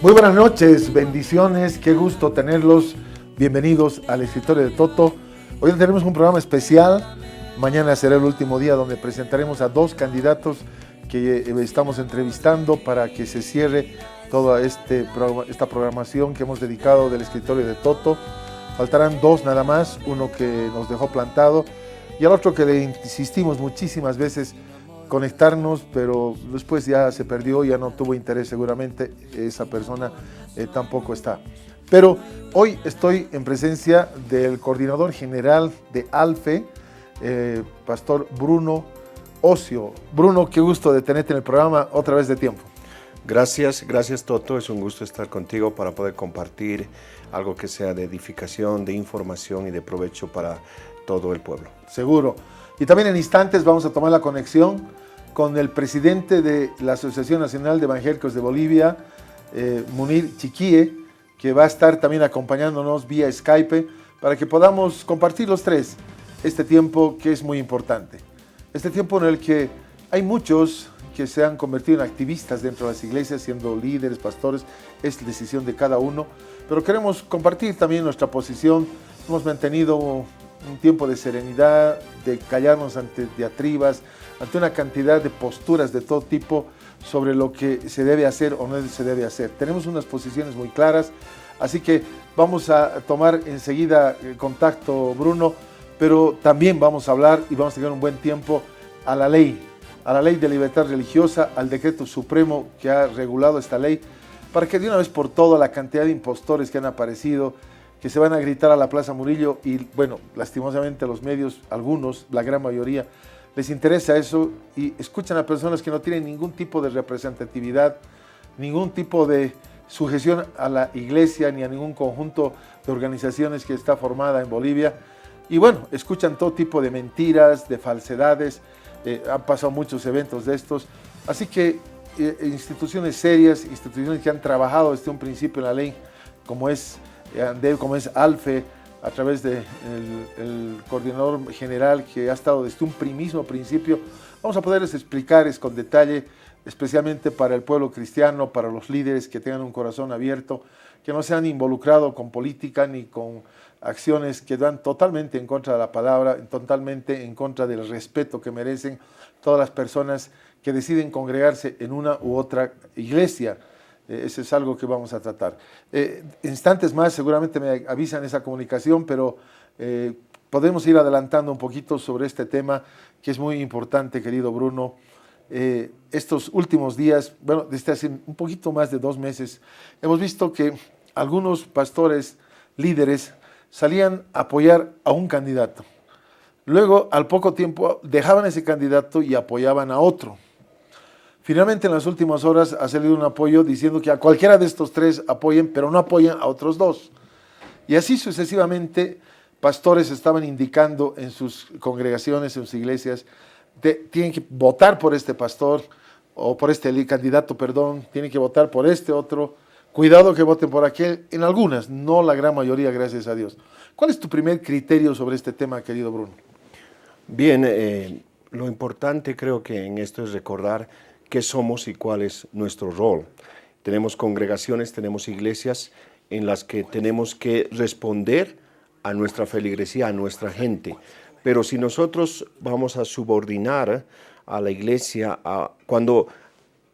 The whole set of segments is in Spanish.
Muy buenas noches, bendiciones, qué gusto tenerlos. Bienvenidos al escritorio de Toto. Hoy tenemos un programa especial. Mañana será el último día donde presentaremos a dos candidatos que estamos entrevistando para que se cierre toda esta programación que hemos dedicado del escritorio de Toto. Faltarán dos nada más, uno que nos dejó plantado y al otro que le insistimos muchísimas veces conectarnos, pero después ya se perdió, ya no tuvo interés seguramente, esa persona tampoco está. Pero hoy estoy en presencia del coordinador general de ALFE, Pastor Bruno Ocio. Bruno, qué gusto de tenerte en el programa otra vez de tiempo. Gracias Toto, es un gusto estar contigo para poder compartir algo que sea de edificación, de información y de provecho para todo el pueblo. Seguro. Y también en instantes vamos a tomar la conexión con el presidente de la Asociación Nacional de Evangélicos de Bolivia, Munir Chiquie, que va a estar también acompañándonos vía Skype para que podamos compartir los tres este tiempo que es muy importante. Este tiempo en el que hay muchos que se han convertido en activistas dentro de las iglesias, siendo líderes, pastores, es decisión de cada uno, pero queremos compartir también nuestra posición. Hemos mantenido un tiempo de serenidad, de callarnos ante diatribas, ante una cantidad de posturas de todo tipo sobre lo que se debe hacer o no se debe hacer. Tenemos unas posiciones muy claras, así que vamos a tomar enseguida contacto, Bruno, pero también vamos a hablar y vamos a tener un buen tiempo a la ley de libertad religiosa, al decreto supremo que ha regulado esta ley, para que de una vez por todas la cantidad de impostores que han aparecido, que se van a gritar a la Plaza Murillo y, bueno, lastimosamente los medios, algunos, la gran mayoría, les interesa eso y escuchan a personas que no tienen ningún tipo de representatividad, ningún tipo de sujeción a la iglesia ni a ningún conjunto de organizaciones que está formada en Bolivia. Y bueno, escuchan todo tipo de mentiras, de falsedades, han pasado muchos eventos de estos. Así que instituciones serias, instituciones que han trabajado desde un principio en la ley, como es ALFE, a través del coordinador general que ha estado desde un mismo principio, vamos a poderles explicarles con detalle, especialmente para el pueblo cristiano, para los líderes que tengan un corazón abierto, que no se han involucrado con política ni con acciones que van totalmente en contra de la palabra, totalmente en contra del respeto que merecen todas las personas que deciden congregarse en una u otra iglesia. Eso es algo que vamos a tratar. Instantes más seguramente me avisan esa comunicación, pero podemos ir adelantando un poquito sobre este tema que es muy importante, querido Bruno. Estos últimos días, bueno, desde hace un poquito más de 2 meses, hemos visto que algunos pastores, líderes, salían a apoyar a un candidato. Luego, al poco tiempo, dejaban ese candidato y apoyaban a otro. Finalmente, en las últimas horas ha salido un apoyo diciendo que a cualquiera de estos tres apoyen, pero no apoyan a otros dos. Y así sucesivamente, pastores estaban indicando en sus congregaciones, en sus iglesias, tienen que votar por este pastor, o por este candidato, perdón, tienen que votar por este otro. Cuidado que voten por aquel, en algunas, no la gran mayoría, gracias a Dios. ¿Cuál es tu primer criterio sobre este tema, querido Bruno? Bien, lo importante creo que en esto es recordar qué somos y cuál es nuestro rol. Tenemos congregaciones, tenemos iglesias en las que tenemos que responder a nuestra feligresía, a nuestra gente. Pero si nosotros vamos a subordinar a la iglesia, cuando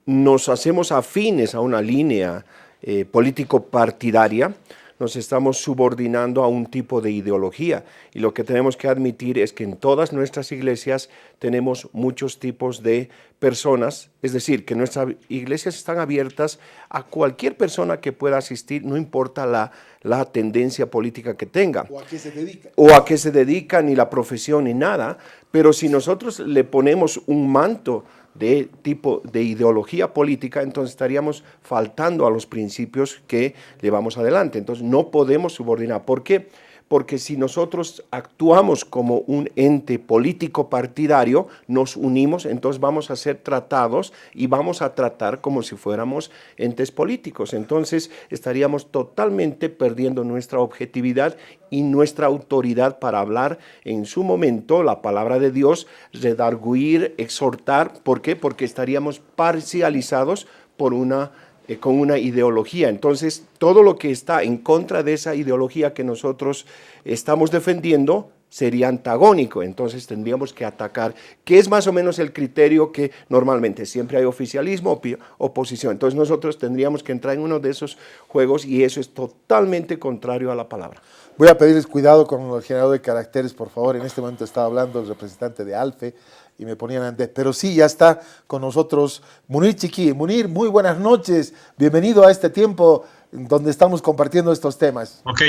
nos hacemos afines a una línea político-partidaria, nos estamos subordinando a un tipo de ideología. Y lo que tenemos que admitir es que en todas nuestras iglesias tenemos muchos tipos de personas, es decir, que nuestras iglesias están abiertas a cualquier persona que pueda asistir, no importa la tendencia política que tenga. ¿O a qué se dedica? O a qué se dedica, ni la profesión, ni nada. Pero si nosotros le ponemos un manto de tipo de ideología política, entonces estaríamos faltando a los principios que llevamos adelante. Entonces no podemos subordinar. ¿Por qué? Porque si nosotros actuamos como un ente político partidario, nos unimos, entonces vamos a ser tratados y vamos a tratar como si fuéramos entes políticos. Entonces estaríamos totalmente perdiendo nuestra objetividad y nuestra autoridad para hablar en su momento la palabra de Dios, redarguir, exhortar. ¿Por qué? Porque estaríamos parcializados por una con una ideología. Entonces, todo lo que está en contra de esa ideología que nosotros estamos defendiendo sería antagónico. Entonces, tendríamos que atacar, que es más o menos el criterio que normalmente siempre hay oficialismo, oposición. Entonces, nosotros tendríamos que entrar en uno de esos juegos y eso es totalmente contrario a la palabra. Voy a pedirles cuidado con el generador de caracteres, por favor. En este momento estaba hablando el representante de ALFE y me ponían antes. Pero sí, ya está con nosotros Munir Chiquie. Munir, muy buenas noches. Bienvenido a este tiempo donde estamos compartiendo estos temas. Ok,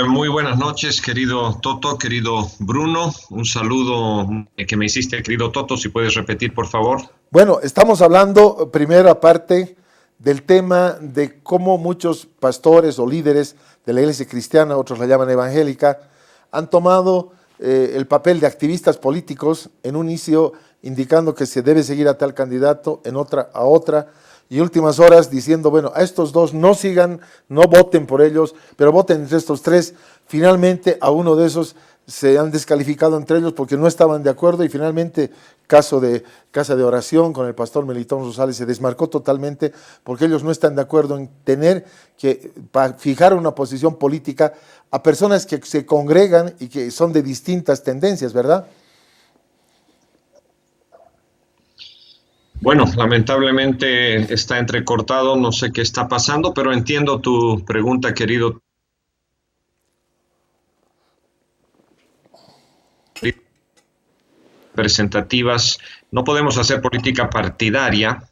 muy buenas noches, querido Toto, querido Bruno. Un saludo que me hiciste, querido Toto, si puedes repetir, por favor. Bueno, estamos hablando, primera parte, del tema de cómo muchos pastores o líderes de la iglesia cristiana, otros la llaman evangélica, han tomado el papel de activistas políticos en un inicio indicando que se debe seguir a tal candidato, en otra a otra, y últimas horas diciendo, bueno, a estos dos no sigan, no voten por ellos, pero voten entre estos tres. Finalmente a uno de esos se han descalificado entre ellos porque no estaban de acuerdo y finalmente caso de Casa de Oración con el pastor Melitón Rosales se desmarcó totalmente porque ellos no están de acuerdo en tener que fijar una posición política a personas que se congregan y que son de distintas tendencias, ¿verdad? Bueno, lamentablemente está entrecortado, no sé qué está pasando, pero entiendo tu pregunta, querido. Representativas, no podemos hacer política partidaria,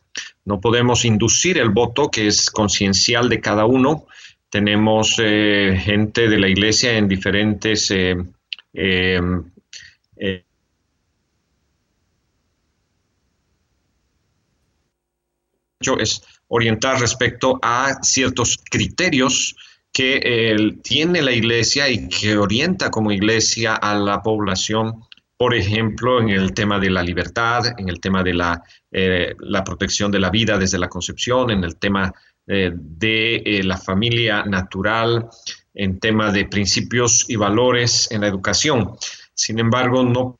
no podemos inducir el voto que es conciencial de cada uno. Tenemos gente de la iglesia en diferentes es orientar respecto a ciertos criterios que tiene la iglesia y que orienta como iglesia a la población, por ejemplo, en el tema de la libertad, en el tema de la protección de la vida desde la concepción, en el tema de la familia natural, en tema de principios y valores en la educación. Sin embargo, no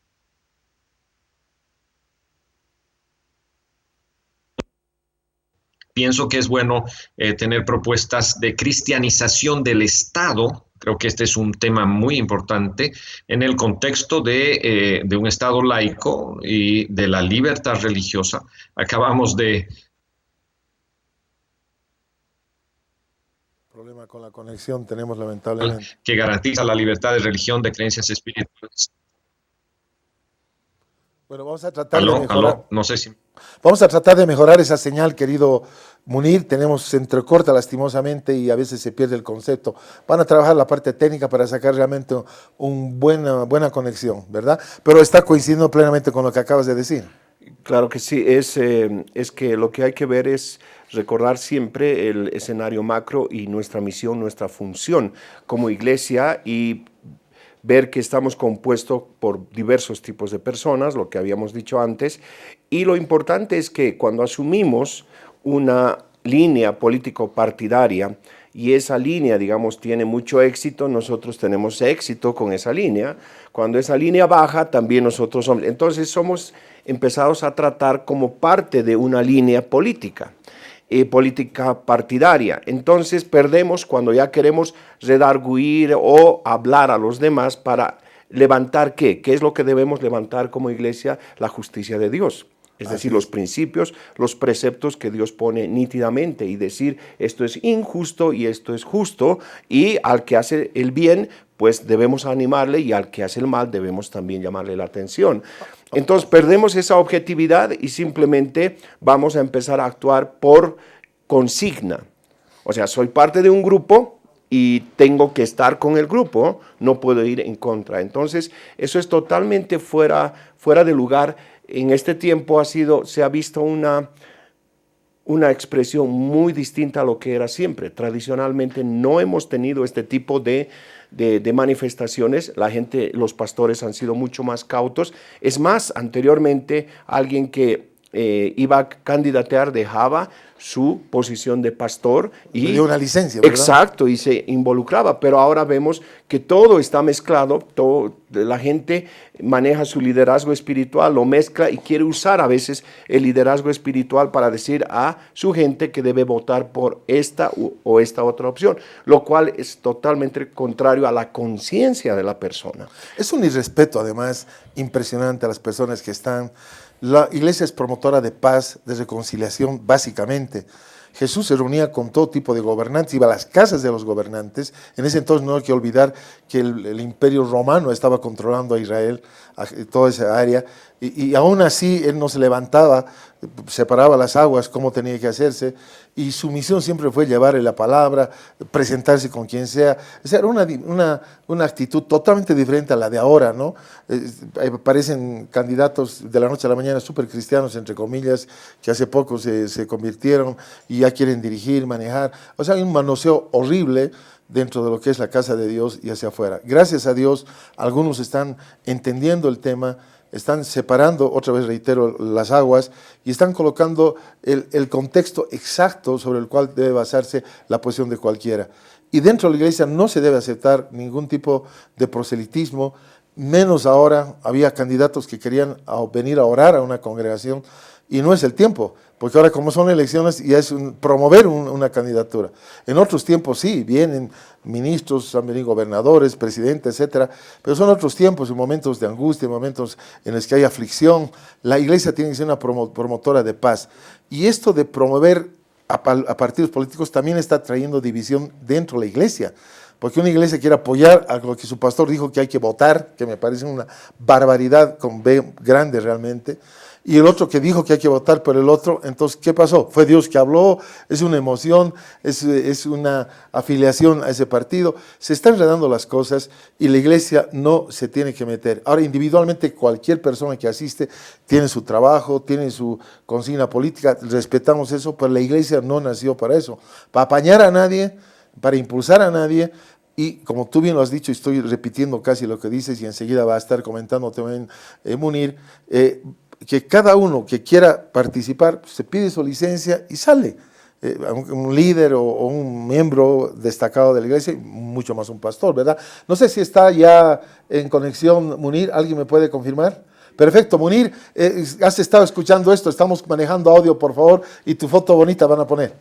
pienso que es bueno tener propuestas de cristianización del Estado. Creo que este es un tema muy importante en el contexto de un Estado laico y de la libertad religiosa. Acabamos de... Problema con la conexión tenemos lamentablemente. Que garantiza la libertad de religión, de creencias espirituales. Bueno, vamos a tratar de mejorar. No sé si... Vamos a tratar de mejorar esa señal, querido Munir. Se entrecorta lastimosamente y a veces se pierde el concepto. Van a trabajar la parte técnica para sacar realmente una buena conexión, ¿verdad? Pero está coincidiendo plenamente con lo que acabas de decir. Claro que sí, es que lo que hay que ver es recordar siempre el escenario macro y nuestra misión, nuestra función como iglesia y ver que estamos compuestos por diversos tipos de personas, lo que habíamos dicho antes, y lo importante es que cuando asumimos una línea político-partidaria y esa línea, digamos, tiene mucho éxito, nosotros tenemos éxito con esa línea. Cuando esa línea baja, también nosotros somos. Entonces somos empezados a tratar como parte de una línea política. Política partidaria. Entonces perdemos cuando ya queremos redarguir o hablar a los demás para levantar ¿qué? ¿Qué es lo que debemos levantar como iglesia? La justicia de Dios. Es decir, los principios, los preceptos que Dios pone nítidamente y decir esto es injusto y esto es justo y al que hace el bien pues debemos animarle y al que hace el mal debemos también llamarle la atención. Entonces perdemos esa objetividad y simplemente vamos a empezar a actuar por consigna. O sea, soy parte de un grupo y tengo que estar con el grupo, no puedo ir en contra. Entonces eso es totalmente fuera de lugar. En este tiempo se ha visto una expresión muy distinta a lo que era siempre. Tradicionalmente no hemos tenido este tipo de manifestaciones. Los pastores han sido mucho más cautos. Es más, anteriormente alguien que iba a candidatear dejaba su posición de pastor y le dio una licencia, ¿verdad? Exacto, y se involucraba, pero ahora vemos que todo está mezclado, la gente maneja su liderazgo espiritual, lo mezcla y quiere usar a veces el liderazgo espiritual para decir a su gente que debe votar por esta o esta otra opción, lo cual es totalmente contrario a la conciencia de la persona. Es un irrespeto, además, impresionante a las personas que están. La iglesia es promotora de paz, de reconciliación, básicamente. Jesús se reunía con todo tipo de gobernantes, iba a las casas de los gobernantes. En ese entonces no hay que olvidar que el imperio romano estaba controlando a Israel, a toda esa área, y aún así él no se levantaba, separaba las aguas, cómo tenía que hacerse, y su misión siempre fue llevarle la palabra, presentarse con quien sea. O sea, era una actitud totalmente diferente a la de ahora, ¿no? Aparecen candidatos de la noche a la mañana súper cristianos, entre comillas, que hace poco se convirtieron y ya quieren dirigir, manejar. O sea, hay un manoseo horrible dentro de lo que es la casa de Dios y hacia afuera. Gracias a Dios, algunos están entendiendo el tema, están separando, otra vez reitero, las aguas y están colocando el contexto exacto sobre el cual debe basarse la posición de cualquiera. Y dentro de la iglesia no se debe aceptar ningún tipo de proselitismo, menos ahora. Había candidatos que querían venir a orar a una congregación y no es el tiempo, porque ahora como son elecciones ya es promover una candidatura. En otros tiempos sí, vienen ministros, han venido gobernadores, presidentes, etcétera, pero son otros tiempos, en momentos de angustia, en momentos en los que hay aflicción. La iglesia tiene que ser una promotora de paz. Y esto de promover a partidos políticos también está trayendo división dentro de la iglesia. Porque una iglesia quiere apoyar a lo que su pastor dijo que hay que votar, que me parece una barbaridad con B grande realmente, y el otro que dijo que hay que votar por el otro. Entonces, ¿qué pasó? Fue Dios que habló, es una emoción, es una afiliación a ese partido. Se están enredando las cosas y la iglesia no se tiene que meter. Ahora, individualmente, cualquier persona que asiste tiene su trabajo, tiene su consigna política, respetamos eso, pero la iglesia no nació para eso, para apañar a nadie, para impulsar a nadie. Y como tú bien lo has dicho, estoy repitiendo casi lo que dices y enseguida va a estar comentando también Munir, que cada uno que quiera participar se pide su licencia y sale. Un líder o un miembro destacado de la iglesia, mucho más un pastor, ¿verdad? No sé si está ya en conexión Munir, ¿alguien me puede confirmar? Perfecto, Munir, has estado escuchando esto, estamos manejando audio, por favor, y tu foto bonita van a poner.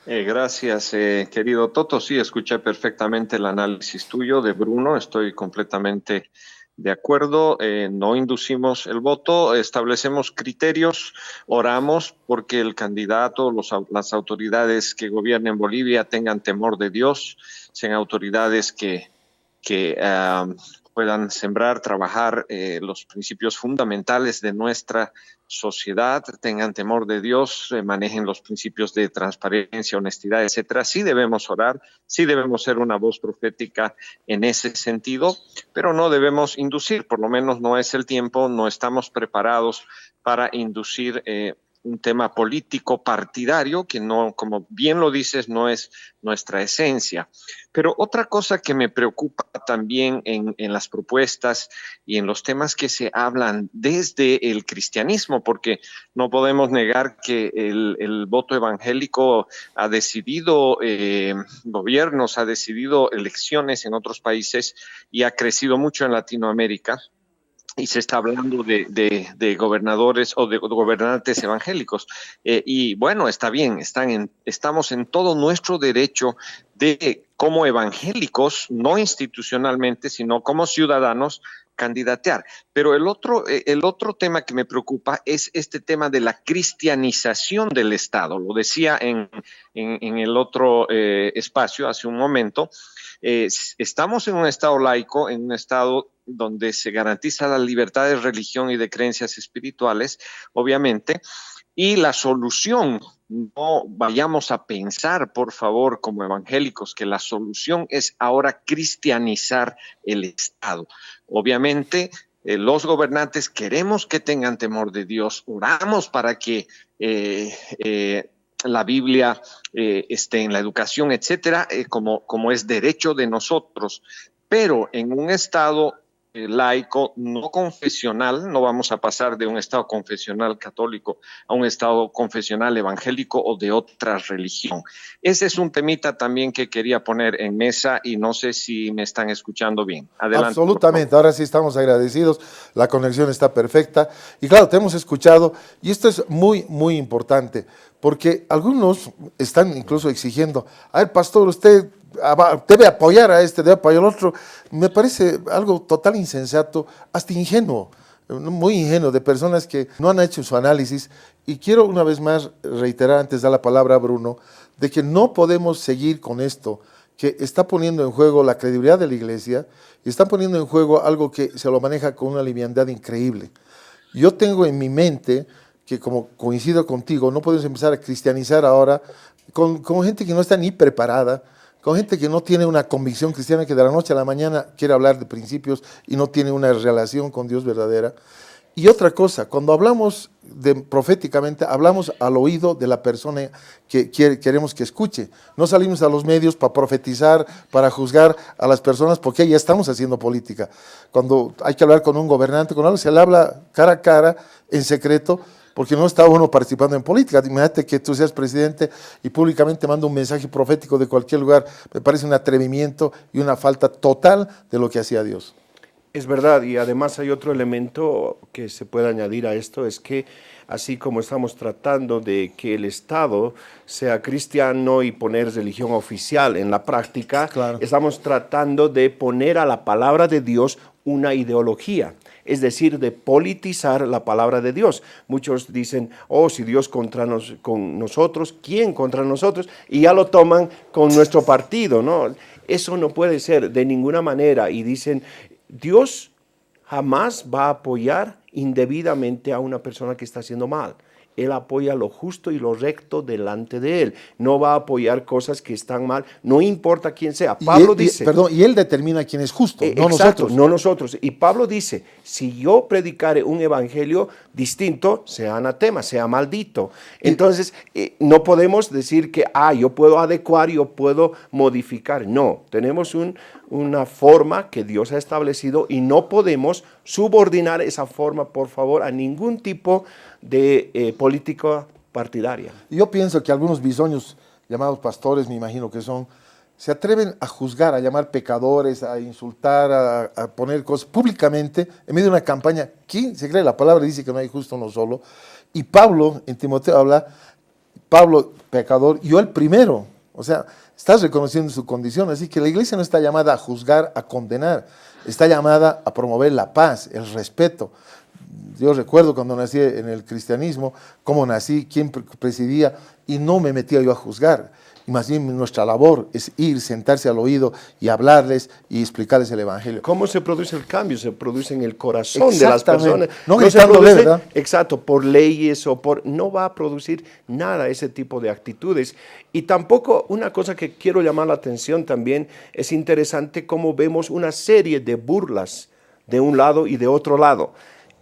Gracias, querido Toto. Sí, escuché perfectamente el análisis tuyo de Bruno. Estoy completamente de acuerdo. No inducimos el voto, establecemos criterios, oramos porque el candidato, las autoridades que gobiernen Bolivia tengan temor de Dios, sean autoridades que puedan sembrar, trabajar los principios fundamentales de nuestra sociedad, tengan temor de Dios, manejen los principios de transparencia, honestidad, etcétera. Sí debemos orar, sí debemos ser una voz profética en ese sentido, pero no debemos inducir, por lo menos no es el tiempo, no estamos preparados para inducir un tema político partidario que no, como bien lo dices, no es nuestra esencia. Pero otra cosa que me preocupa también en las propuestas y en los temas que se hablan desde el cristianismo, porque no podemos negar que el voto evangélico ha decidido gobiernos, ha decidido elecciones en otros países y ha crecido mucho en Latinoamérica. Y se está hablando de gobernadores o de gobernantes evangélicos. Y bueno, está bien, estamos en todo nuestro derecho de, como evangélicos, no institucionalmente, sino como ciudadanos, candidatear. Pero el otro tema que me preocupa es este tema de la cristianización del Estado. Lo decía en el otro espacio hace un momento. Estamos en un Estado laico, en un Estado donde se garantiza la libertad de religión y de creencias espirituales, obviamente, y la solución, no vayamos a pensar, por favor, como evangélicos, que la solución es ahora cristianizar el Estado. Obviamente, los gobernantes queremos que tengan temor de Dios, oramos para que la Biblia esté en la educación, etcétera, como es derecho de nosotros, pero en un Estado laico, no confesional. No vamos a pasar de un estado confesional católico a un estado confesional evangélico o de otra religión. Ese es un temita también que quería poner en mesa y no sé si me están escuchando bien. Adelante. Absolutamente, ahora sí estamos agradecidos, la conexión está perfecta y claro, te hemos escuchado y esto es muy, muy importante porque algunos están incluso exigiendo, a ver, pastor, usted debe apoyar a este, debe apoyar al otro. Me parece algo total insensato, hasta ingenuo, muy ingenuo, de personas que no han hecho su análisis. Y quiero una vez más reiterar, antes de dar la palabra a Bruno, de que no podemos seguir con esto, que está poniendo en juego la credibilidad de la iglesia y está poniendo en juego algo que se lo maneja con una liviandad increíble. Yo tengo en mi mente que, como coincido contigo, no podemos empezar a cristianizar ahora con gente que no está ni preparada, con gente que no tiene una convicción cristiana, que de la noche a la mañana quiere hablar de principios y no tiene una relación con Dios verdadera. Y otra cosa, cuando hablamos proféticamente, hablamos al oído de la persona que queremos que escuche. No salimos a los medios para profetizar, para juzgar a las personas, porque ya estamos haciendo política. Cuando hay que hablar con un gobernante, con algo, se le habla cara a cara, en secreto, porque no está uno participando en política. Imagínate que tú seas presidente y públicamente manda un mensaje profético de cualquier lugar. Me parece un atrevimiento y una falta total de lo que hacía Dios. Es verdad, y además hay otro elemento que se puede añadir a esto, es que así como estamos tratando de que el Estado sea cristiano y poner religión oficial en la práctica, claro, estamos tratando de poner a la palabra de Dios una ideología, es decir, de politizar la palabra de Dios. Muchos dicen, oh, si Dios con nosotros, ¿quién contra nosotros? Y ya lo toman con nuestro partido, ¿no? Eso no puede ser de ninguna manera, y dicen, Dios jamás va a apoyar indebidamente a una persona que está haciendo mal. Él apoya lo justo y lo recto delante de Él. No va a apoyar cosas que están mal, no importa quién sea. Pablo dice... y Él determina quién es justo, no exacto, nosotros. No nosotros. Y Pablo dice, si yo predicare un evangelio distinto, sea anatema, sea maldito. Entonces, no podemos decir que, yo puedo adecuar, yo puedo modificar. No, tenemos una forma que Dios ha establecido y no podemos subordinar esa forma, por favor, a ningún tipo de política partidaria. Yo pienso que algunos bisoños, llamados pastores, me imagino que son, se atreven a juzgar, a llamar pecadores, a insultar, a poner cosas públicamente en medio de una campaña. ¿Quién se cree? La palabra dice que no hay justo uno solo. Y Pablo, en Timoteo habla, Pablo, pecador, yo el primero. O sea, estás reconociendo su condición. Así que la iglesia no está llamada a juzgar, a condenar. Está llamada a promover la paz, el respeto. Yo recuerdo cuando nací en el cristianismo, cómo nací, quién presidía, y no me metía yo a juzgar. Y más bien nuestra labor es ir, sentarse al oído y hablarles y explicarles el evangelio. ¿Cómo se produce el cambio? Se produce en el corazón de las personas. No gritándole, ¿verdad? Exacto, por leyes o por... No va a producir nada ese tipo de actitudes. Y tampoco, una cosa que quiero llamar la atención también, es interesante cómo vemos una serie de burlas de un lado y de otro lado.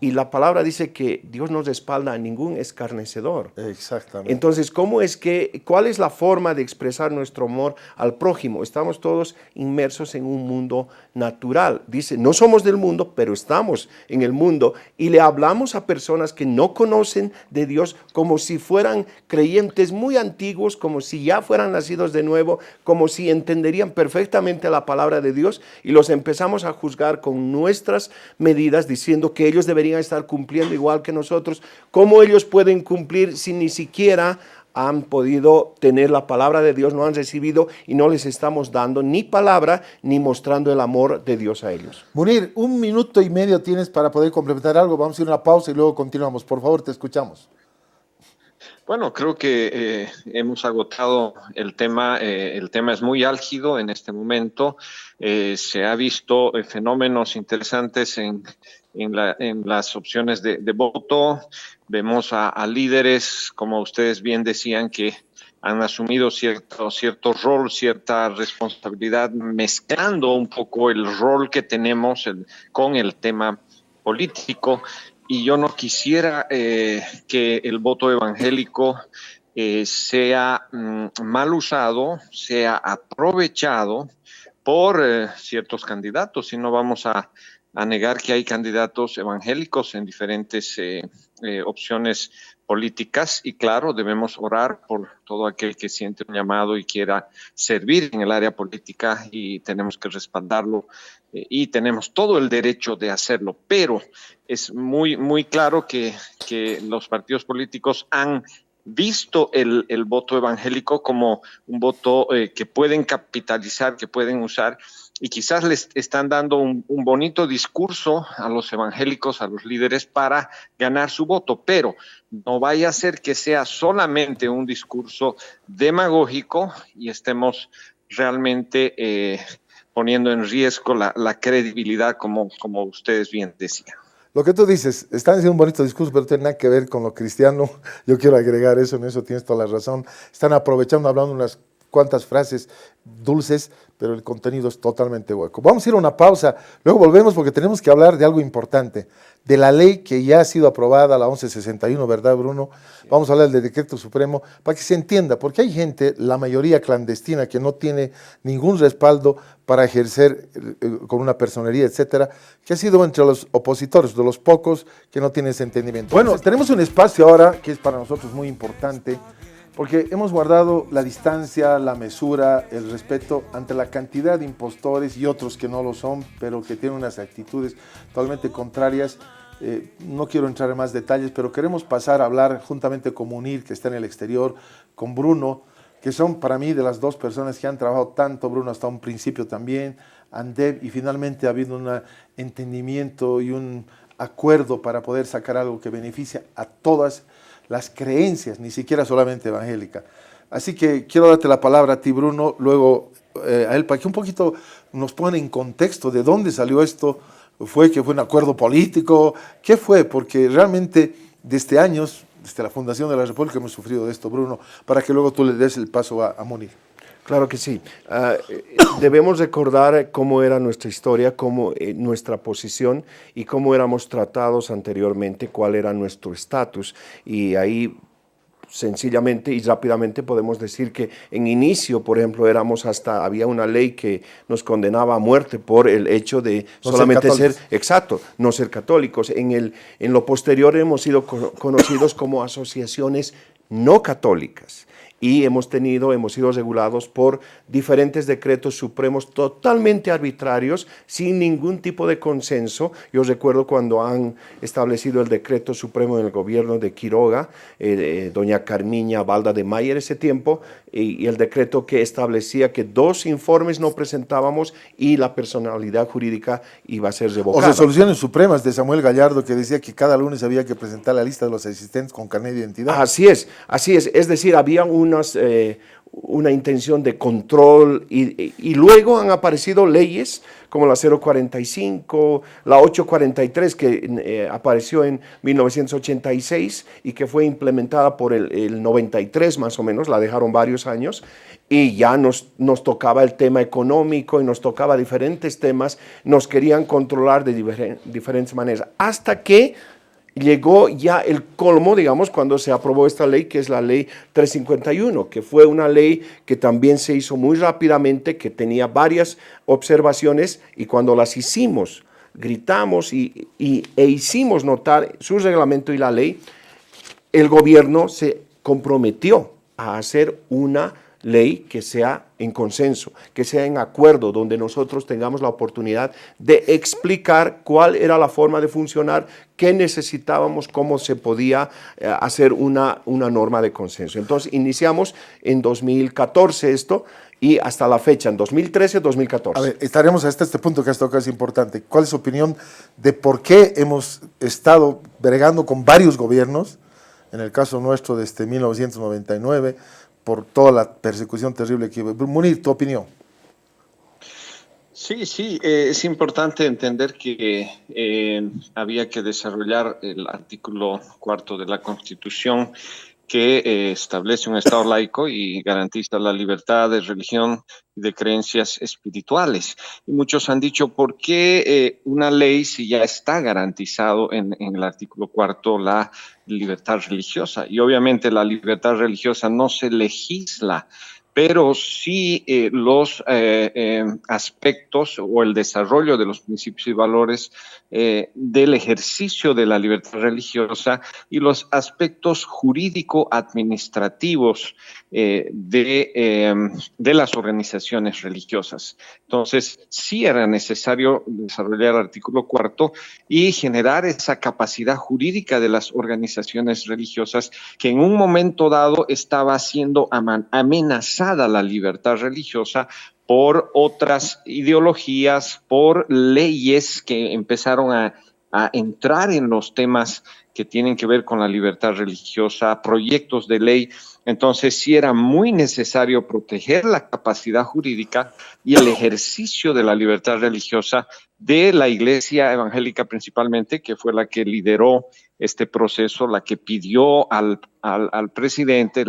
Y la palabra dice que Dios no respalda a ningún escarnecedor. Exactamente. Entonces, ¿cuál es la forma de expresar nuestro amor al prójimo? Estamos todos inmersos en un mundo natural. Dice, no somos del mundo, pero estamos en el mundo. Y le hablamos a personas que no conocen de Dios como si fueran creyentes muy antiguos, como si ya fueran nacidos de nuevo, como si entenderían perfectamente la palabra de Dios. Y los empezamos a juzgar con nuestras medidas, diciendo que ellos deberían estar cumpliendo igual que nosotros. ¿Cómo ellos pueden cumplir si ni siquiera han podido tener la palabra de Dios, no han recibido y no les estamos dando ni palabra ni mostrando el amor de Dios a ellos? Munir, 1 minuto y medio tienes para poder complementar algo. Vamos a ir a una pausa y luego continuamos. Por favor, te escuchamos. Bueno, creo que hemos agotado el tema. El tema es muy álgido en este momento. Se ha visto fenómenos interesantes en las opciones de voto. Vemos a líderes, como ustedes bien decían, que han asumido cierto rol, cierta responsabilidad, mezclando un poco el rol que tenemos con el tema político. Y yo no quisiera que el voto evangélico sea mal usado, sea aprovechado por ciertos candidatos, si no vamos a a negar que hay candidatos evangélicos en diferentes opciones políticas y claro, debemos orar por todo aquel que siente un llamado y quiera servir en el área política y tenemos que respaldarlo y tenemos todo el derecho de hacerlo, pero es muy claro que los partidos políticos han visto el voto evangélico como un voto que pueden capitalizar, que pueden usar y quizás les están dando un bonito discurso a los evangélicos, a los líderes para ganar su voto, pero no vaya a ser que sea solamente un discurso demagógico y estemos realmente poniendo en riesgo la credibilidad como ustedes bien decían. Lo que tú dices, están haciendo un bonito discurso, pero no tiene nada que ver con lo cristiano. Yo quiero agregar eso, en eso tienes toda la razón. Están aprovechando, hablando unas cuantas frases dulces, pero el contenido es totalmente hueco. Vamos a ir a una pausa, luego volvemos porque tenemos que hablar de algo importante, de la ley que ya ha sido aprobada, la 1161, ¿verdad, Bruno? Vamos a hablar del decreto supremo para que se entienda, porque hay gente, la mayoría clandestina, que no tiene ningún respaldo para ejercer con una personería, etcétera, que ha sido entre los opositores, de los pocos que no tienen ese entendimiento. Bueno, tenemos un espacio ahora que es para nosotros muy importante, porque hemos guardado la distancia, la mesura, el respeto ante la cantidad de impostores y otros que no lo son, pero que tienen unas actitudes totalmente contrarias. No quiero entrar en más detalles, pero queremos pasar a hablar juntamente con Munir, que está en el exterior, con Bruno, que son para mí de las dos personas que han trabajado tanto, Bruno hasta un principio también, Andeb, y finalmente ha habido un entendimiento y un acuerdo para poder sacar algo que beneficia a todas las creencias, ni siquiera solamente evangélica. Así que quiero darte la palabra a ti, Bruno, luego a él, para que un poquito nos ponga en contexto de dónde salió esto. ¿Fue que fue un acuerdo político? ¿Qué fue? Porque realmente desde años, desde la fundación de la República, hemos sufrido de esto, Bruno, para que luego tú le des el paso a Munir. Claro que sí. Debemos recordar cómo era nuestra historia, cómo nuestra posición y cómo éramos tratados anteriormente, cuál era nuestro estatus. Y ahí sencillamente y rápidamente podemos decir que en inicio, por ejemplo, había una ley que nos condenaba a muerte por el hecho de no solamente no ser católicos. En lo posterior hemos sido conocidos como asociaciones no católicas. Y hemos sido regulados por diferentes decretos supremos totalmente arbitrarios, sin ningún tipo de consenso. Yo recuerdo cuando han establecido el decreto supremo en el gobierno de Quiroga, doña Carmiña Balda de Mayer ese tiempo, y el decreto que establecía que 2 informes no presentábamos y la personalidad jurídica iba a ser revocada. O resoluciones supremas de Samuel Gallardo que decía que cada lunes había que presentar la lista de los asistentes con carnet de identidad. Así es. Es decir, había una intención de control y luego han aparecido leyes como la 045, la 843 que apareció en 1986 y que fue implementada por el 93 más o menos, la dejaron varios años y ya nos tocaba el tema económico y nos tocaba diferentes temas, nos querían controlar de diferentes maneras hasta que llegó ya el colmo, digamos, cuando se aprobó esta ley, que es la ley 351, que fue una ley que también se hizo muy rápidamente, que tenía varias observaciones, y cuando las hicimos, gritamos e hicimos notar su reglamento y la ley, el gobierno se comprometió a hacer una ley que sea en consenso, que sea en acuerdo, donde nosotros tengamos la oportunidad de explicar cuál era la forma de funcionar, qué necesitábamos, cómo se podía hacer una norma de consenso. Entonces iniciamos en 2014 esto y hasta la fecha, en 2013, 2014. A ver, estaremos hasta este punto que has tocado, es importante. ¿Cuál es su opinión de por qué hemos estado bregando con varios gobiernos, en el caso nuestro desde 1999, por toda la persecución terrible que hubo? Munir, tu opinión. Sí, es importante entender que había que desarrollar el artículo 4 de la Constitución que establece un Estado laico y garantiza la libertad de religión y de creencias espirituales. Y muchos han dicho, ¿por qué una ley si ya está garantizado en el artículo 4 la libertad religiosa? Y obviamente la libertad religiosa no se legisla pero sí los aspectos o el desarrollo de los principios y valores del ejercicio de la libertad religiosa y los aspectos jurídico-administrativos de las organizaciones religiosas. Entonces, sí era necesario desarrollar el artículo 4 y generar esa capacidad jurídica de las organizaciones religiosas que en un momento dado estaba siendo amenazada la libertad religiosa por otras ideologías, por leyes que empezaron a entrar en los temas que tienen que ver con la libertad religiosa, proyectos de ley. Entonces sí era muy necesario proteger la capacidad jurídica y el ejercicio de la libertad religiosa de la Iglesia evangélica principalmente, que fue la que lideró este proceso, la que pidió al presidente,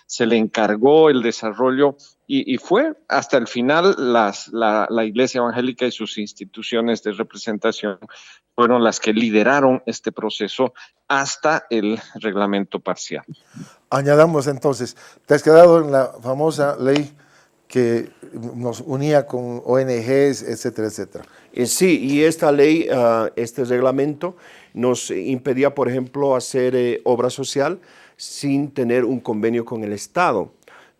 se le encargó el desarrollo y fue hasta el final la Iglesia evangélica y sus instituciones de representación fueron las que lideraron este proceso hasta el reglamento parcial. Añadamos entonces, te has quedado en la famosa ley que nos unía con ONGs, etcétera, etcétera. Sí, y esta ley, este reglamento, nos impedía, por ejemplo, hacer obra social sin tener un convenio con el Estado.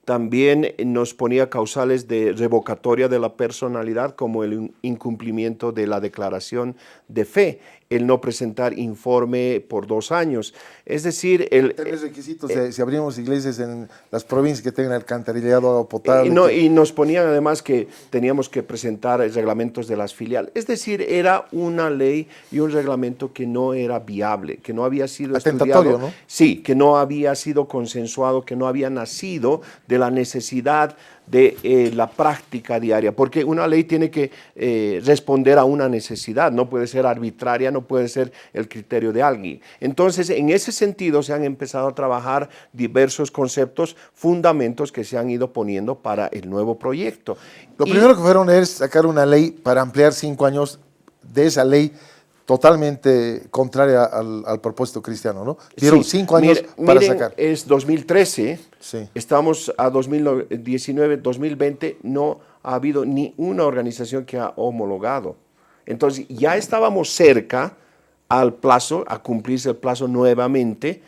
También nos ponía causales de revocatoria de la personalidad, como el incumplimiento de la declaración de fe, el no presentar informe por 2 años. Es decir, Tres requisitos si abrimos iglesias en las provincias que tengan alcantarillado, agua potable. Y nos ponían además que teníamos que presentar reglamentos de las filiales. Es decir, era una ley y un reglamento que no era viable, que no había sido estudiado. ¿No? Sí, que no había sido consensuado, que no había nacido de la necesidad de la práctica diaria, porque una ley tiene que responder a una necesidad, no puede ser arbitraria, no puede ser el criterio de alguien. Entonces, en ese sentido se han empezado a trabajar diversos conceptos, fundamentos que se han ido poniendo para el nuevo proyecto. Lo primero que fueron es sacar una ley para ampliar 5 años de esa ley totalmente contraria al propósito cristiano, ¿no? Dieron 5 años para sacar. Es 2013, sí. Estamos a 2019, 2020, no ha habido ni una organización que ha homologado. Entonces ya estábamos cerca al plazo, a cumplirse el plazo nuevamente,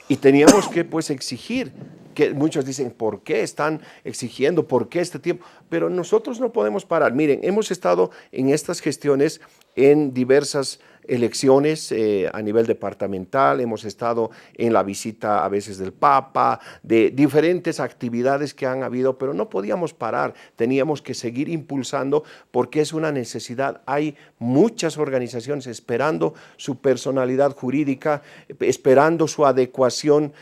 y teníamos que pues exigir, que muchos dicen, ¿por qué están exigiendo? ¿Por qué este tiempo? Pero nosotros no podemos parar. Miren, hemos estado en estas gestiones en diversas elecciones a nivel departamental, hemos estado en la visita a veces del Papa, de diferentes actividades que han habido, pero no podíamos parar, teníamos que seguir impulsando porque es una necesidad. Hay muchas organizaciones esperando su personalidad jurídica, esperando su adecuación,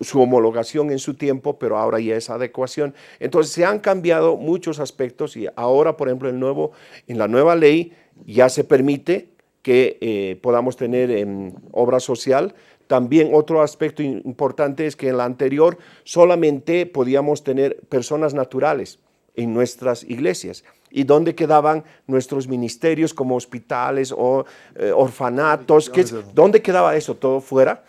su homologación en su tiempo, pero ahora ya es adecuación. Entonces se han cambiado muchos aspectos y ahora, por ejemplo, en la nueva ley ya se permite que podamos tener obra social. También otro aspecto importante es que en la anterior solamente podíamos tener personas naturales en nuestras iglesias. ¿Y dónde quedaban nuestros ministerios como hospitales o orfanatos? ¿Dónde quedaba eso? Todo fuera.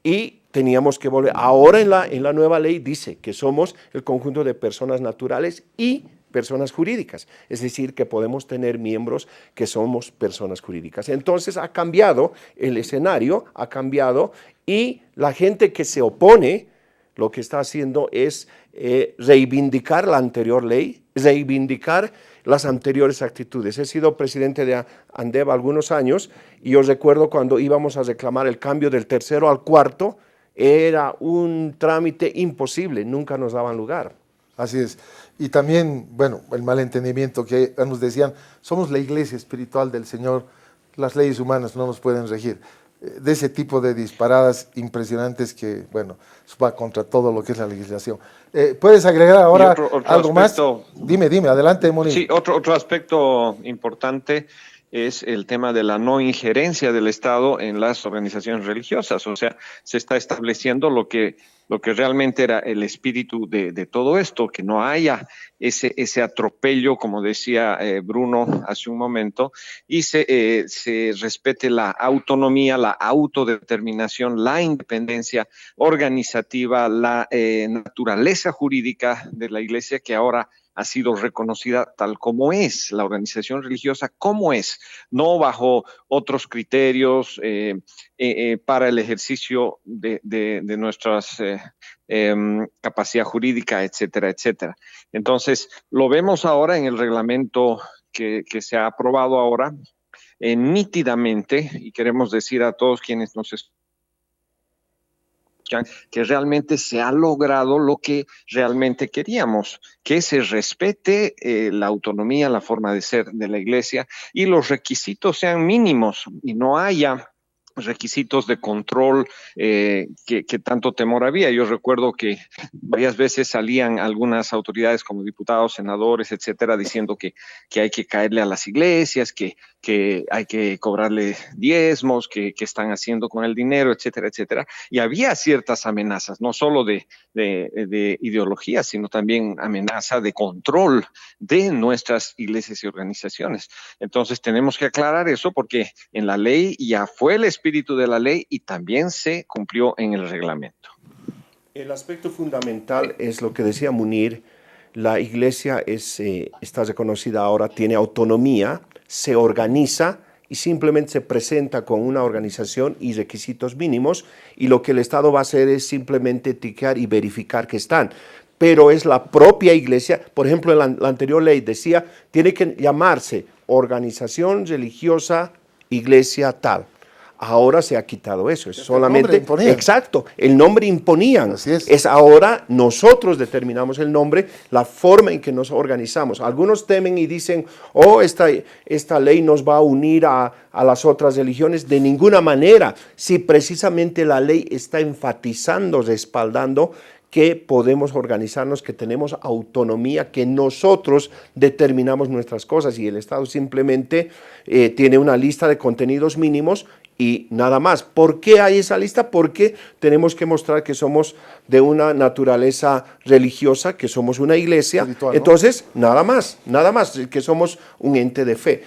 Y teníamos que volver. Ahora en la nueva ley dice que somos el conjunto de personas naturales y personas jurídicas, es decir, que podemos tener miembros que somos personas jurídicas. Entonces ha cambiado el escenario, ha cambiado, y la gente que se opone lo que está haciendo es reivindicar la anterior ley, reivindicar las anteriores actitudes. He sido presidente de ANDEV algunos años y yo recuerdo cuando íbamos a reclamar el cambio del 3º al 4º, era un trámite imposible, nunca nos daban lugar. Así es. Y también, bueno, el malentendimiento que nos decían, somos la iglesia espiritual del Señor, las leyes humanas no nos pueden regir. De ese tipo de disparadas impresionantes que, bueno, va contra todo lo que es la legislación. ¿Puedes agregar ahora otro algo aspecto, más? Dime, adelante, Moni. Sí, otro aspecto importante es el tema de la no injerencia del Estado en las organizaciones religiosas. O sea, se está estableciendo lo que realmente era el espíritu de todo esto, que no haya ese atropello, como decía Bruno hace un momento, y se respete la autonomía, la autodeterminación, la independencia organizativa, la naturaleza jurídica de la Iglesia, que ahora ha sido reconocida tal como es, la organización religiosa como es, no bajo otros criterios para el ejercicio de nuestras capacidad jurídica, etcétera, etcétera. Entonces, lo vemos ahora en el reglamento que se ha aprobado ahora, nítidamente, y queremos decir a todos quienes nos escuchan, que realmente se ha logrado lo que realmente queríamos, que se respete la autonomía, la forma de ser de la Iglesia y los requisitos sean mínimos y no haya requisitos de control que tanto temor había. Yo recuerdo que varias veces salían algunas autoridades como diputados, senadores, etcétera, diciendo que hay que caerle a las iglesias, que hay que cobrarle diezmos, que están haciendo con el dinero, etcétera, etcétera. Y había ciertas amenazas, no solo de ideología, sino también amenaza de control de nuestras iglesias y organizaciones. Entonces tenemos que aclarar eso porque en la ley ya fue el espíritu de la ley y también se cumplió en el reglamento. El aspecto fundamental es lo que decía Munir. La iglesia está reconocida ahora, tiene autonomía, se organiza y simplemente se presenta con una organización y requisitos mínimos, y lo que el Estado va a hacer es simplemente etiquetar y verificar que están. Pero es la propia iglesia, por ejemplo, en la anterior ley decía, tiene que llamarse organización religiosa, iglesia tal. Ahora se ha quitado eso, es solamente, exacto, el nombre imponían. Así es. Ahora nosotros determinamos el nombre, la forma en que nos organizamos. Algunos temen y dicen, oh, esta ley nos va a unir a las otras religiones. De ninguna manera, si precisamente la ley está enfatizando, respaldando que podemos organizarnos, que tenemos autonomía, que nosotros determinamos nuestras cosas y el Estado simplemente tiene una lista de contenidos mínimos y nada más. ¿Por qué hay esa lista? Porque tenemos que mostrar que somos de una naturaleza religiosa, que somos una iglesia. Espiritual, ¿no? Entonces, nada más, que somos un ente de fe.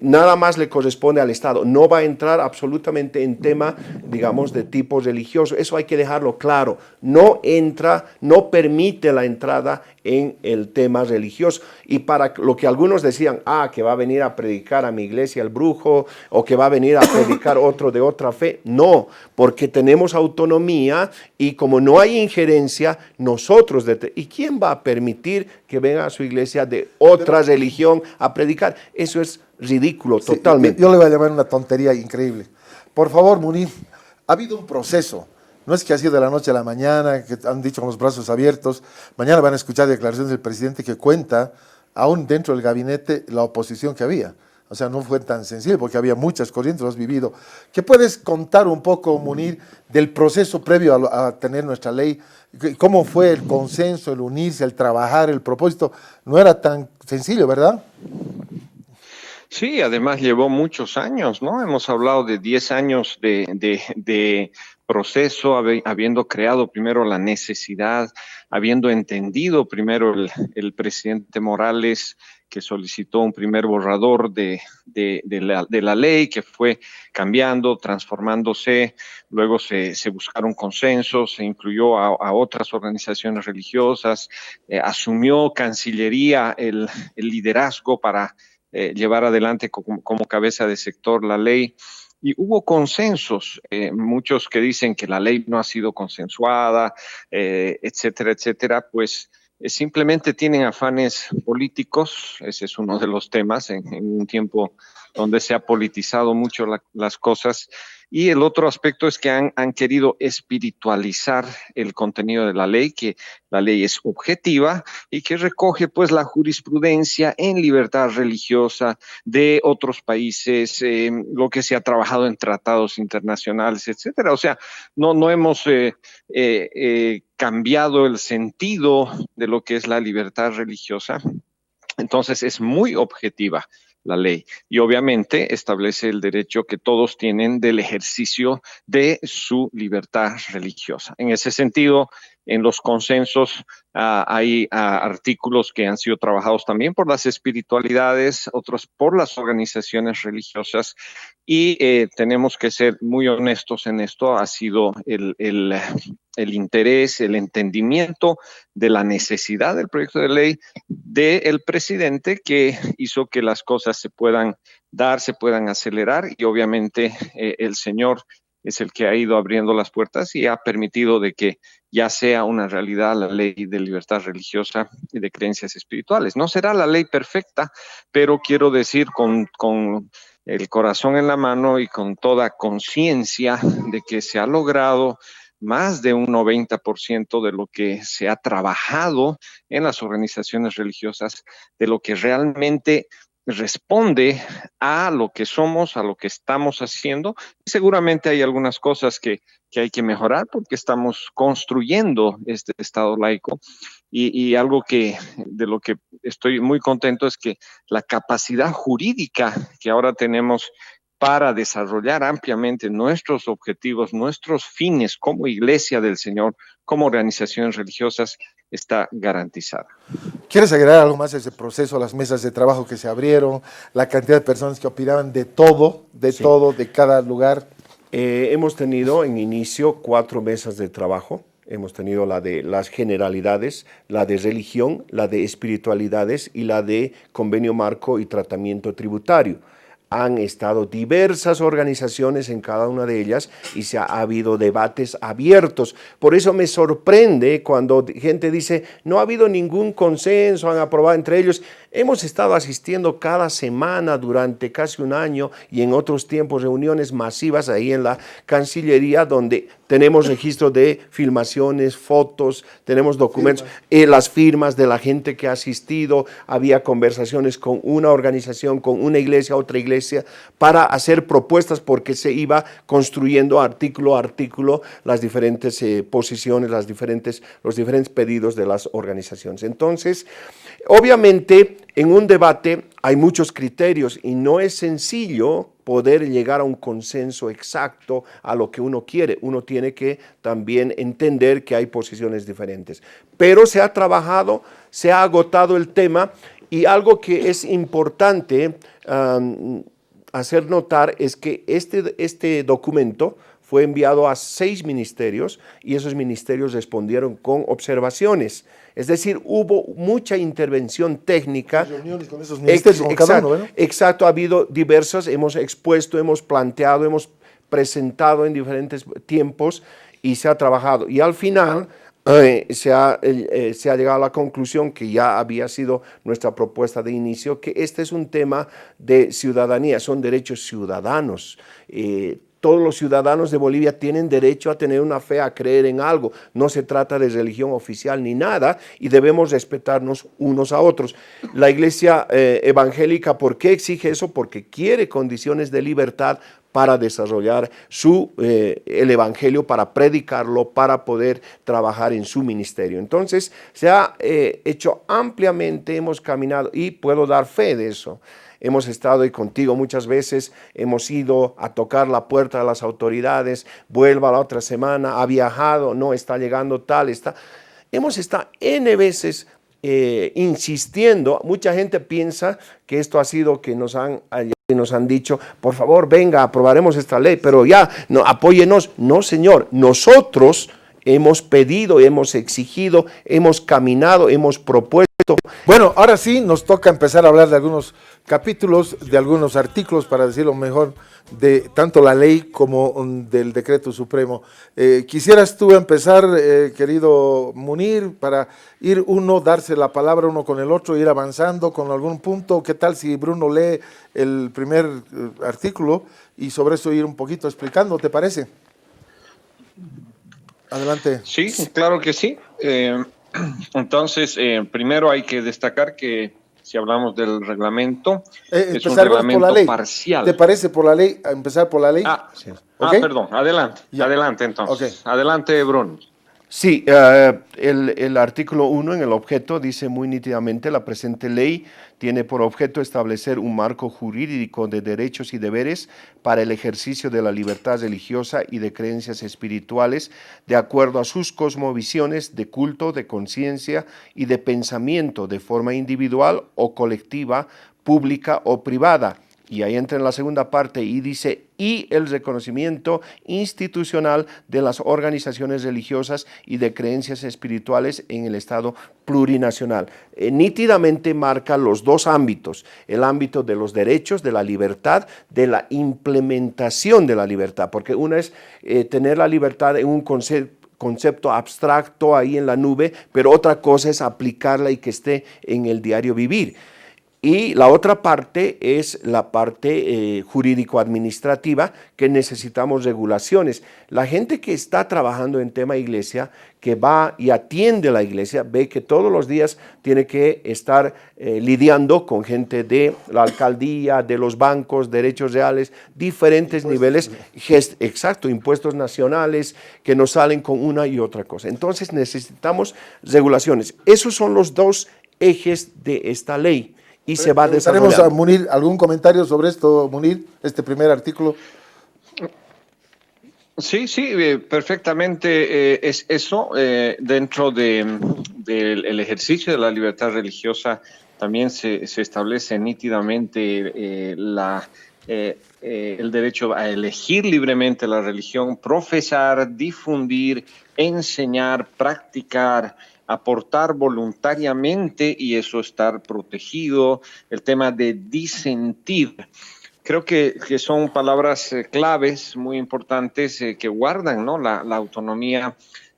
Nada más le corresponde al Estado. No va a entrar absolutamente en tema, digamos, de tipo religioso. Eso hay que dejarlo claro. No entra, no permite la entrada en el tema religioso. Y para lo que algunos decían, que va a venir a predicar a mi iglesia el brujo, o que va a venir a predicar otro de otra fe, no, porque tenemos autonomía y como no hay injerencia, nosotros, ¿y quién va a permitir que venga a su iglesia de otra religión a predicar? Eso es ridículo, sí, totalmente. Yo le voy a llamar una tontería increíble. Por favor, Munir, ha habido un proceso. No es que ha sido de la noche a la mañana, que han dicho con los brazos abiertos. Mañana van a escuchar declaraciones del presidente que cuenta, aún dentro del gabinete, la oposición que había. O sea, no fue tan sencillo porque había muchas corrientes, lo has vivido. ¿Qué puedes contar un poco, Munir, del proceso previo a tener nuestra ley? ¿Cómo fue el consenso, el unirse, el trabajar, el propósito? No era tan sencillo, ¿verdad? Sí, además llevó muchos años, ¿no? Hemos hablado de 10 años de proceso, habiendo creado primero la necesidad, habiendo entendido primero el presidente Morales, que solicitó un primer borrador de la ley, que fue cambiando, transformándose, luego se buscaron consensos, se incluyó a otras organizaciones religiosas, asumió Cancillería el liderazgo para llevar adelante como cabeza de sector la ley. Y hubo consensos, muchos que dicen que la ley no ha sido consensuada, etcétera, etcétera, pues simplemente tienen afanes políticos. Ese es uno de los temas en un tiempo donde se ha politizado mucho las cosas. Y el otro aspecto es que han querido espiritualizar el contenido de la ley, que la ley es objetiva y que recoge pues la jurisprudencia en libertad religiosa de otros países, lo que se ha trabajado en tratados internacionales, etcétera. O sea, no hemos cambiado el sentido de lo que es la libertad religiosa. Entonces es muy objetiva. la ley. Y obviamente establece el derecho que todos tienen del ejercicio de su libertad religiosa. En ese sentido, en los consensos hay artículos que han sido trabajados también por las espiritualidades, otros por las organizaciones religiosas, y tenemos que ser muy honestos en esto. Ha sido el interés, el entendimiento de la necesidad del proyecto de ley del presidente que hizo que las cosas se puedan dar, se puedan acelerar, y obviamente el Señor es el que ha ido abriendo las puertas y ha permitido de que ya sea una realidad la ley de libertad religiosa y de creencias espirituales. No será la ley perfecta, pero quiero decir con el corazón en la mano y con toda conciencia de que se ha logrado más de un 90% de lo que se ha trabajado en las organizaciones religiosas, de lo que realmente responde a lo que somos, a lo que estamos haciendo. Seguramente hay algunas cosas que hay que mejorar porque estamos construyendo este Estado laico, y algo de lo que estoy muy contento es que la capacidad jurídica que ahora tenemos para desarrollar ampliamente nuestros objetivos, nuestros fines como Iglesia del Señor, como organizaciones religiosas, está garantizada. ¿Quieres agregar algo más a ese proceso, las mesas de trabajo que se abrieron, la cantidad de personas que opinaban de todo, de cada lugar? Hemos tenido en inicio 4 mesas de trabajo. Hemos tenido la de las generalidades, la de religión, la de espiritualidades y la de convenio marco y tratamiento tributario. Han estado diversas organizaciones en cada una de ellas y ha habido debates abiertos. Por eso me sorprende cuando gente dice, no ha habido ningún consenso, han aprobado entre ellos. Hemos estado asistiendo cada semana durante casi un año y en otros tiempos reuniones masivas ahí en la Cancillería, donde tenemos registro de filmaciones, fotos, tenemos documentos, las firmas de la gente que ha asistido. Había conversaciones con una organización, con una iglesia, otra iglesia, para hacer propuestas porque se iba construyendo artículo a artículo las diferentes posiciones, los diferentes pedidos de las organizaciones. Entonces, obviamente, en un debate hay muchos criterios y no es sencillo poder llegar a un consenso exacto a lo que uno quiere. Uno tiene que también entender que hay posiciones diferentes. Pero se ha trabajado, se ha agotado el tema, y algo que es importante hacer notar es que este documento fue enviado a 6 ministerios y esos ministerios respondieron con observaciones. Es decir, hubo mucha intervención técnica. Reuniones con esos ministerios, con cada uno, ¿no? Exacto, ha habido diversas, hemos expuesto, hemos planteado, hemos presentado en diferentes tiempos y se ha trabajado. Y al final se ha llegado a la conclusión, que ya había sido nuestra propuesta de inicio, que este es un tema de ciudadanía, son derechos ciudadanos. Todos los ciudadanos de Bolivia tienen derecho a tener una fe, a creer en algo. No se trata de religión oficial ni nada, y debemos respetarnos unos a otros. La iglesia evangélica, ¿por qué exige eso? Porque quiere condiciones de libertad para desarrollar el evangelio, para predicarlo, para poder trabajar en su ministerio. Entonces, se ha hecho ampliamente, hemos caminado, y puedo dar fe de eso. Hemos estado ahí contigo muchas veces, hemos ido a tocar la puerta de las autoridades, vuelva la otra semana, ha viajado, no está llegando tal, está. Hemos estado N veces insistiendo. Mucha gente piensa que esto ha sido que nos han dicho, por favor, venga, aprobaremos esta ley, pero ya, no, apóyenos. No, señor, nosotros hemos pedido, hemos exigido, hemos caminado, hemos propuesto. Bueno, ahora sí nos toca empezar a hablar de algunos capítulos, de algunos artículos, para decirlo mejor, de tanto la ley como del decreto supremo. ¿Quisieras tú empezar, querido Munir, para ir darse la palabra uno con el otro, ir avanzando con algún punto? ¿Qué tal si Bruno lee el primer artículo y sobre eso ir un poquito explicando, te parece? Adelante. Sí, claro que sí. Entonces, primero hay que destacar que si hablamos del reglamento, es un reglamento por la ley. Parcial. ¿Te parece por la ley, empezar por la ley? Sí. ¿Okay? Perdón, adelante, adelante entonces. Okay. Adelante, Bruno. Sí, el artículo 1 en el objeto dice muy nítidamente: la presente ley tiene por objeto establecer un marco jurídico de derechos y deberes para el ejercicio de la libertad religiosa y de creencias espirituales de acuerdo a sus cosmovisiones de culto, de conciencia y de pensamiento, de forma individual o colectiva, pública o privada. Y ahí entra en la segunda parte y dice: y el reconocimiento institucional de las organizaciones religiosas y de creencias espirituales en el Estado plurinacional. Nítidamente marca los dos ámbitos: el ámbito de los derechos, de la libertad, de la implementación de la libertad, porque una es tener la libertad en un concepto abstracto ahí en la nube, pero otra cosa es aplicarla y que esté en el diario vivir. Y la otra parte es la parte jurídico-administrativa, que necesitamos regulaciones. La gente que está trabajando en tema iglesia, que va y atiende la iglesia, ve que todos los días tiene que estar lidiando con gente de la alcaldía, de los bancos, derechos reales, diferentes niveles, exacto, impuestos nacionales que nos salen con una y otra cosa. Entonces necesitamos regulaciones. Esos son los dos ejes de esta ley. Y se va desarrollando. ¿Tenemos a Munir algún comentario sobre esto, Munir, este primer artículo? Sí, perfectamente es eso. Dentro del ejercicio de la libertad religiosa también se establece nítidamente el derecho a elegir libremente la religión, profesar, difundir, enseñar, practicar, aportar voluntariamente, y eso estar protegido. El tema de disentir. Creo que son palabras claves muy importantes que guardan, ¿no?, la autonomía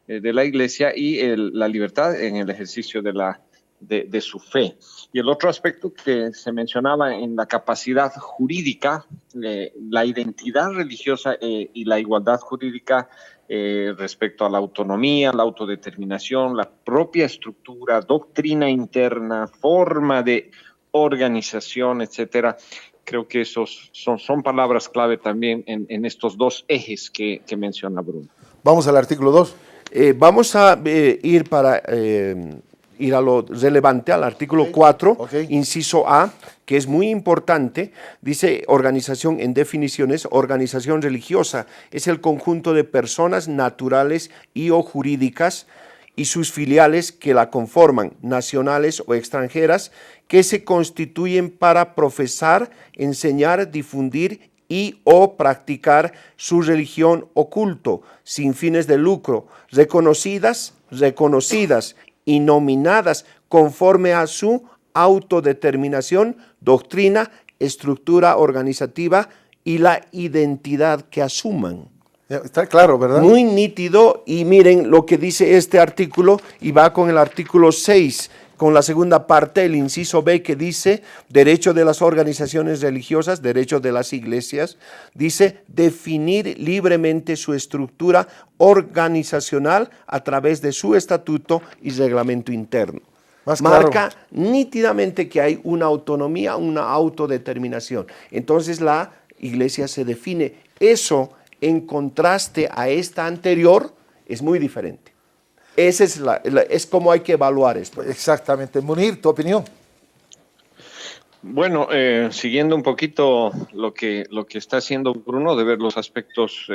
de la Iglesia y la libertad en el ejercicio de su fe. Y el otro aspecto que se mencionaba en la capacidad jurídica, la identidad religiosa y la igualdad jurídica respecto a la autonomía, la autodeterminación, la propia estructura, doctrina interna, forma de organización, etcétera. Creo que esos son palabras clave también en estos dos ejes que menciona Bruno. Vamos al artículo 2. Vamos a ir a lo relevante, al artículo 4, inciso A, que es muy importante. Dice: organización en definiciones. Organización religiosa es el conjunto de personas naturales y o jurídicas y sus filiales que la conforman, nacionales o extranjeras, que se constituyen para profesar, enseñar, difundir y o practicar su religión o culto sin fines de lucro, reconocidas y nominadas conforme a su autodeterminación, doctrina, estructura organizativa y la identidad que asuman. Está claro, ¿verdad? Muy nítido. Y miren lo que dice este artículo, y va con el artículo 6, con la segunda parte, el inciso B, que dice: derecho de las organizaciones religiosas, derecho de las iglesias, dice: definir libremente su estructura organizacional a través de su estatuto y reglamento interno. Marca nítidamente que hay una autonomía, una autodeterminación. Entonces la iglesia se define. Eso, en contraste a esta anterior, es muy diferente. Esa es como hay que evaluar esto. Exactamente. Munir, ¿tu opinión? Bueno, siguiendo un poquito lo que está haciendo Bruno, de ver los aspectos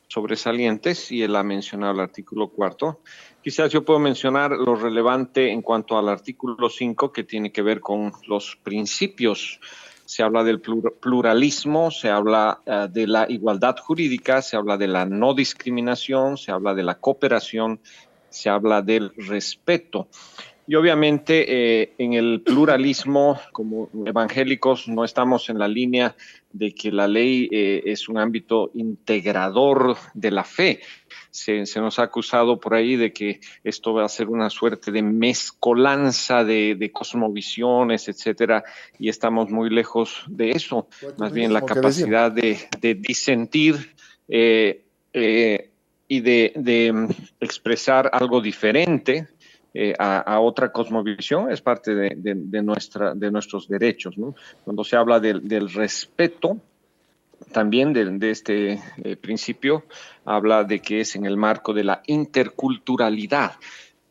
sobresalientes, y él ha mencionado el artículo 4, quizás yo puedo mencionar lo relevante en cuanto al artículo 5, que tiene que ver con los principios. Se habla del pluralismo, se habla de la igualdad jurídica, se habla de la no discriminación, se habla de la cooperación, se habla del respeto. Y obviamente en el pluralismo, como evangélicos, no estamos en la línea de que la ley es un ámbito integrador de la fe. Se nos ha acusado por ahí de que esto va a ser una suerte de mezcolanza de cosmovisiones, etcétera, y estamos muy lejos de eso. Más bien la capacidad de disentir y de expresar algo diferente a otra cosmovisión es parte de nuestros derechos, ¿no? Cuando se habla del respeto, también de este principio habla de que es en el marco de la interculturalidad.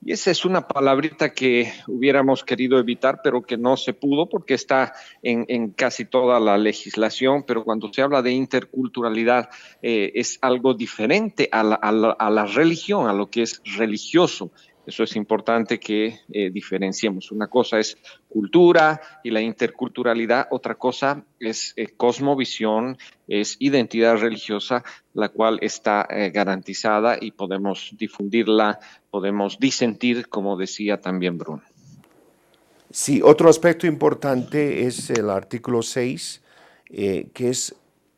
Y esa es una palabrita que hubiéramos querido evitar, pero que no se pudo porque está en casi toda la legislación. Pero cuando se habla de interculturalidad, es algo diferente a la religión, a lo que es religioso. Eso es importante que diferenciemos. Una cosa es cultura y la interculturalidad, otra cosa es cosmovisión, es identidad religiosa, la cual está garantizada y podemos difundirla, podemos disentir, como decía también Bruno. Sí, otro aspecto importante es el artículo 6, que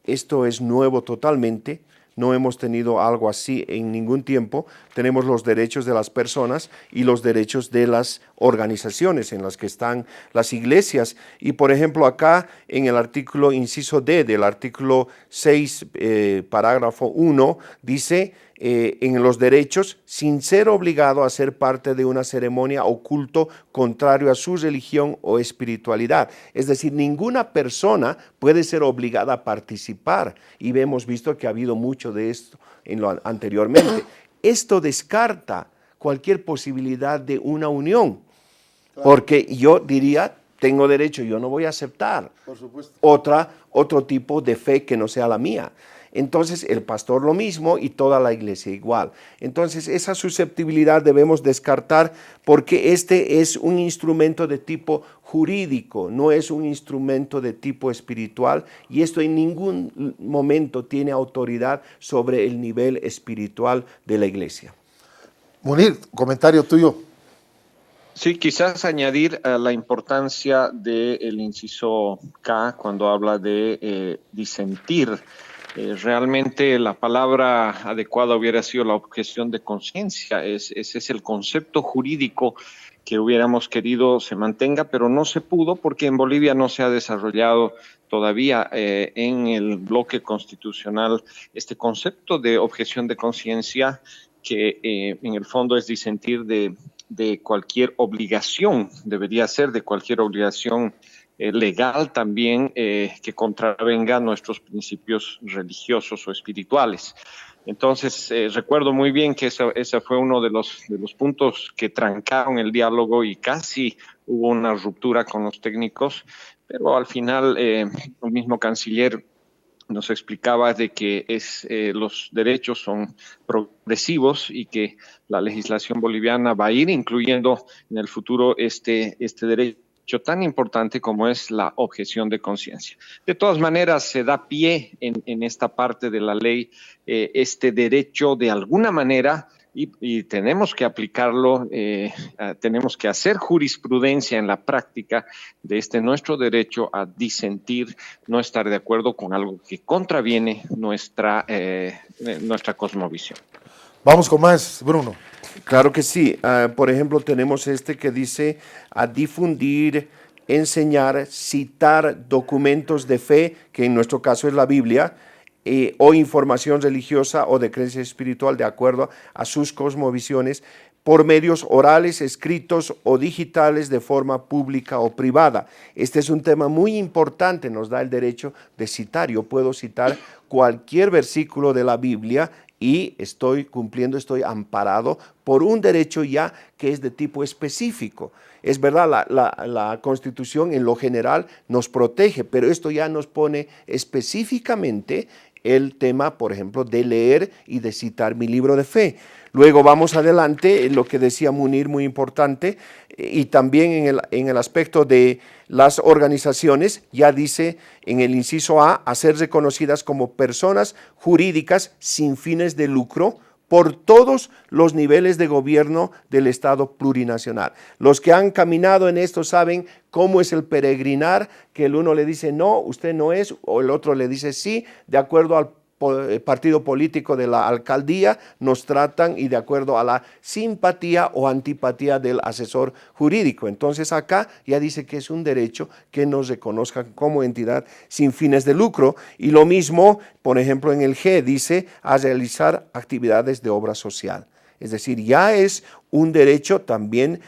esto es nuevo totalmente. No hemos tenido algo así en ningún tiempo. Tenemos los derechos de las personas y los derechos de las organizaciones en las que están las iglesias. Y por ejemplo acá en el artículo inciso D del artículo 6, parágrafo 1, dice en los derechos sin ser obligado a ser parte de una ceremonia o culto contrario a su religión o espiritualidad. Es decir, ninguna persona puede ser obligada a participar y hemos visto que ha habido mucho de esto anteriormente. Esto descarta cualquier posibilidad de una unión, porque yo diría, tengo derecho, yo no voy a aceptar otro tipo de fe que no sea la mía. Entonces el pastor lo mismo y toda la iglesia igual. Entonces esa susceptibilidad debemos descartar porque este es un instrumento de tipo jurídico, no es un instrumento de tipo espiritual y esto en ningún momento tiene autoridad sobre el nivel espiritual de la iglesia. Munir, comentario tuyo. Sí, quizás añadir la importancia del inciso K cuando habla de disentir. Realmente la palabra adecuada hubiera sido la objeción de conciencia. Ese es el concepto jurídico que hubiéramos querido se mantenga, pero no se pudo porque en Bolivia no se ha desarrollado todavía en el bloque constitucional este concepto de objeción de conciencia que en el fondo es disentir de cualquier obligación, debería ser de cualquier obligación legal también que contravenga nuestros principios religiosos o espirituales. Entonces, recuerdo muy bien que ese fue uno de los puntos que trancaron el diálogo y casi hubo una ruptura con los técnicos, pero al final el mismo canciller nos explicaba de que los derechos son progresivos y que la legislación boliviana va a ir incluyendo en el futuro este derecho tan importante como es la objeción de conciencia. De todas maneras, se da pie en esta parte de la ley este derecho de alguna manera y tenemos que aplicarlo, tenemos que hacer jurisprudencia en la práctica de nuestro derecho a disentir, no estar de acuerdo con algo que contraviene nuestra cosmovisión. Vamos con más, Bruno. Claro que sí. Por ejemplo, tenemos que dice a difundir, enseñar, citar documentos de fe, que en nuestro caso es la Biblia, o información religiosa o de creencia espiritual de acuerdo a sus cosmovisiones por medios orales, escritos o digitales de forma pública o privada. Este es un tema muy importante, nos da el derecho de citar. Yo puedo citar cualquier versículo de la Biblia y estoy amparado por un derecho ya que es de tipo específico. Es verdad, la Constitución en lo general nos protege, pero esto ya nos pone específicamente el tema, por ejemplo, de leer y de citar mi libro de fe. Luego vamos adelante, lo que decía Munir, muy importante, y también en el aspecto de las organizaciones, ya dice en el inciso A, a ser reconocidas como personas jurídicas sin fines de lucro por todos los niveles de gobierno del Estado plurinacional. Los que han caminado en esto saben cómo es el peregrinar, que el uno le dice no, usted no es, o el otro le dice sí, de acuerdo al partido político de la alcaldía, nos tratan y de acuerdo a la simpatía o antipatía del asesor jurídico. Entonces acá ya dice que es un derecho que nos reconozcan como entidad sin fines de lucro y lo mismo, por ejemplo, en el G dice a realizar actividades de obra social. Es decir, ya es un derecho también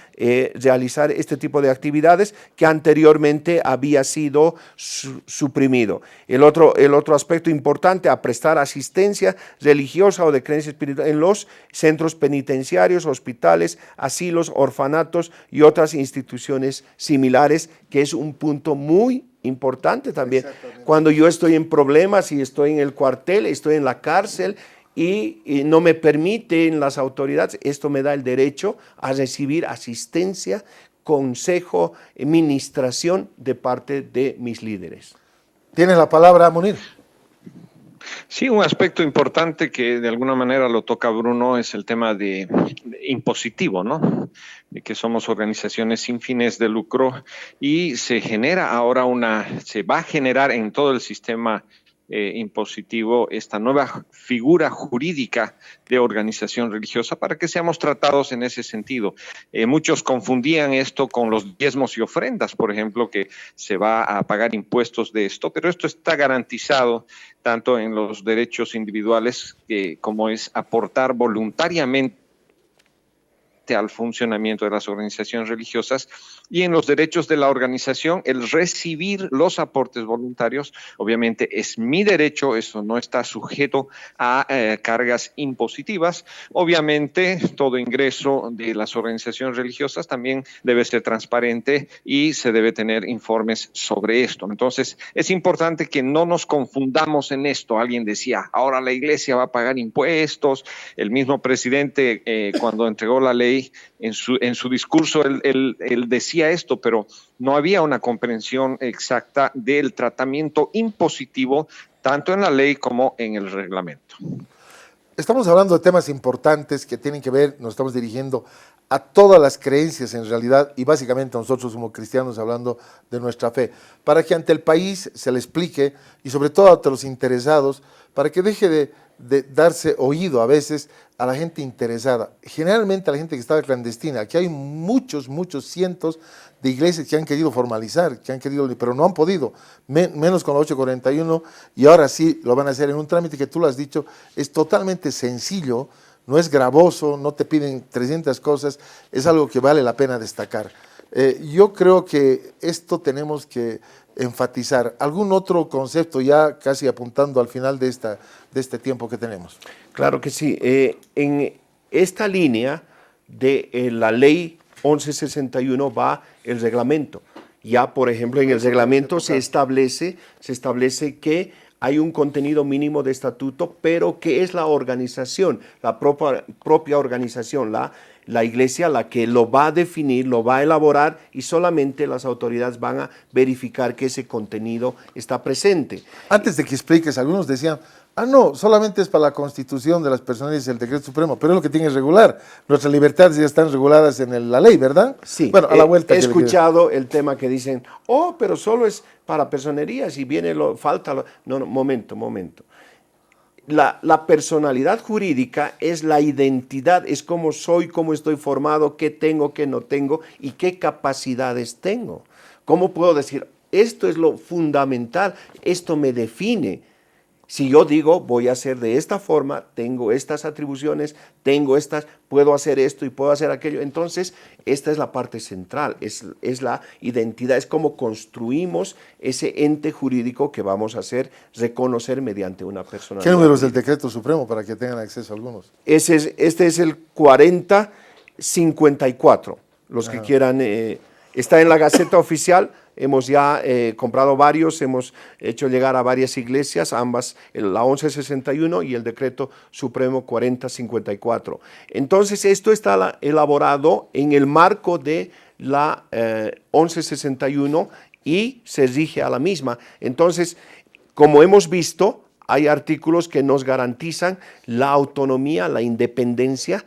realizar este tipo de actividades que anteriormente había sido suprimido. El otro aspecto importante, a prestar asistencia religiosa o de creencia espiritual en los centros penitenciarios, hospitales, asilos, orfanatos y otras instituciones similares, que es un punto muy importante también. Cuando yo estoy en problemas y estoy en el cuartel, estoy en la cárcel, y no me permiten las autoridades, esto me da el derecho a recibir asistencia, consejo, administración de parte de mis líderes. Tiene la palabra, Munir. Sí, un aspecto importante que de alguna manera lo toca Bruno es el tema de impositivo, ¿no? De que somos organizaciones sin fines de lucro y se genera ahora se va a generar en todo el sistema impositivo esta nueva figura jurídica de organización religiosa para que seamos tratados en ese sentido. Muchos confundían esto con los diezmos y ofrendas, por ejemplo, que se va a pagar impuestos de esto, pero esto está garantizado tanto en los derechos individuales como es aportar voluntariamente al funcionamiento de las organizaciones religiosas y en los derechos de la organización, el recibir los aportes voluntarios, obviamente es mi derecho, eso no está sujeto a cargas impositivas. Obviamente todo ingreso de las organizaciones religiosas también debe ser transparente y se debe tener informes sobre esto. Entonces es importante que no nos confundamos en esto. Alguien decía, ahora la iglesia va a pagar impuestos. El mismo presidente cuando entregó la ley en su discurso él decía esto, pero no había una comprensión exacta del tratamiento impositivo tanto en la ley como en el reglamento. Estamos hablando de temas importantes que tienen que ver, nos estamos dirigiendo a todas las creencias en realidad y básicamente a nosotros como cristianos hablando de nuestra fe, para que ante el país se le explique y sobre todo ante los interesados, para que deje de darse oído a veces a la gente interesada, generalmente a la gente que estaba clandestina. Aquí hay muchos cientos de iglesias que han querido formalizar, pero no han podido, menos con la 841, y ahora sí lo van a hacer en un trámite que tú lo has dicho, es totalmente sencillo, no es gravoso, no te piden 300 cosas, es algo que vale la pena destacar. Yo creo que esto tenemos que enfatizar. ¿Algún otro concepto ya casi apuntando al final de este tiempo que tenemos? Claro que sí. En esta línea de la ley 1161 va el reglamento. Ya, por ejemplo, en el reglamento se establece que hay un contenido mínimo de estatuto, pero que es la organización, la propia organización, la iglesia la que lo va a definir, lo va a elaborar y solamente las autoridades van a verificar que ese contenido está presente. Antes de que expliques, algunos decían, no, solamente es para la constitución de las personas y el decreto supremo, pero es lo que tiene que regular. Nuestras libertades ya están reguladas en la ley, ¿verdad? Sí, bueno, a la vuelta he escuchado el tema que dicen, pero solo es para personerías y viene falta. No, momento. La personalidad jurídica es la identidad, es cómo soy, cómo estoy formado, qué tengo, qué no tengo y qué capacidades tengo. ¿Cómo puedo decir, esto es lo fundamental, esto me define? Si yo digo, voy a hacer de esta forma, tengo estas atribuciones, puedo hacer esto y puedo hacer aquello, entonces esta es la parte central, es la identidad, es cómo construimos ese ente jurídico que vamos a hacer reconocer mediante una personalidad. ¿Qué número es el decreto supremo para que tengan acceso a algunos? Este es el 4054, los que quieran, está en la Gaceta Oficial. Hemos ya comprado varios, hemos hecho llegar a varias iglesias, ambas, la 1161 y el decreto supremo 4054. Entonces, esto está elaborado en el marco de la 1161 y se rige a la misma. Entonces, como hemos visto, hay artículos que nos garantizan la autonomía, la independencia.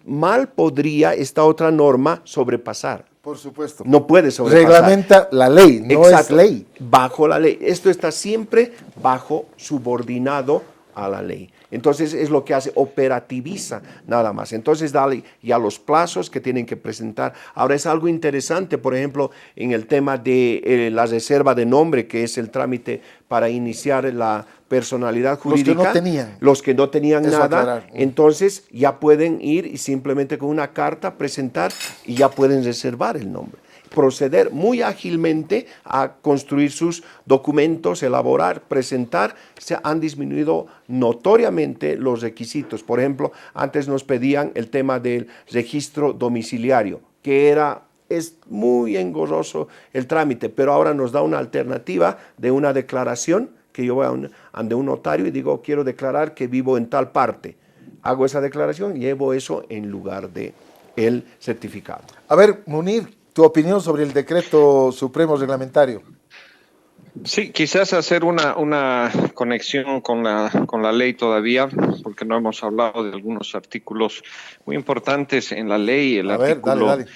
Mal podría esta otra norma sobrepasar. Por supuesto. No puede sobrepasar. Reglamenta la ley, no Exacto, es ley. bajo la ley. Esto está siempre bajo subordinado a la ley. Entonces es lo que hace, operativiza nada más. Entonces dale ya los plazos que tienen que presentar. Ahora es algo interesante, por ejemplo, en el tema de la reserva de nombre, que es el trámite para iniciar la personalidad jurídica. Los que no tenían nada, aclarar. Entonces ya pueden ir y simplemente con una carta presentar y ya pueden reservar el nombre. Proceder muy ágilmente a construir sus documentos, elaborar, presentar. Se han disminuido notoriamente los requisitos. Por ejemplo, antes nos pedían el tema del registro domiciliario, que es muy engorroso el trámite, pero ahora nos da una alternativa de una declaración, que yo voy ante un notario y digo, quiero declarar que vivo en tal parte. Hago esa declaración y llevo eso en lugar de el certificado. A ver, Munir, tu opinión sobre el decreto supremo reglamentario. Sí, quizás hacer una conexión con la ley todavía, porque no hemos hablado de algunos artículos muy importantes en la ley. El artículo dale.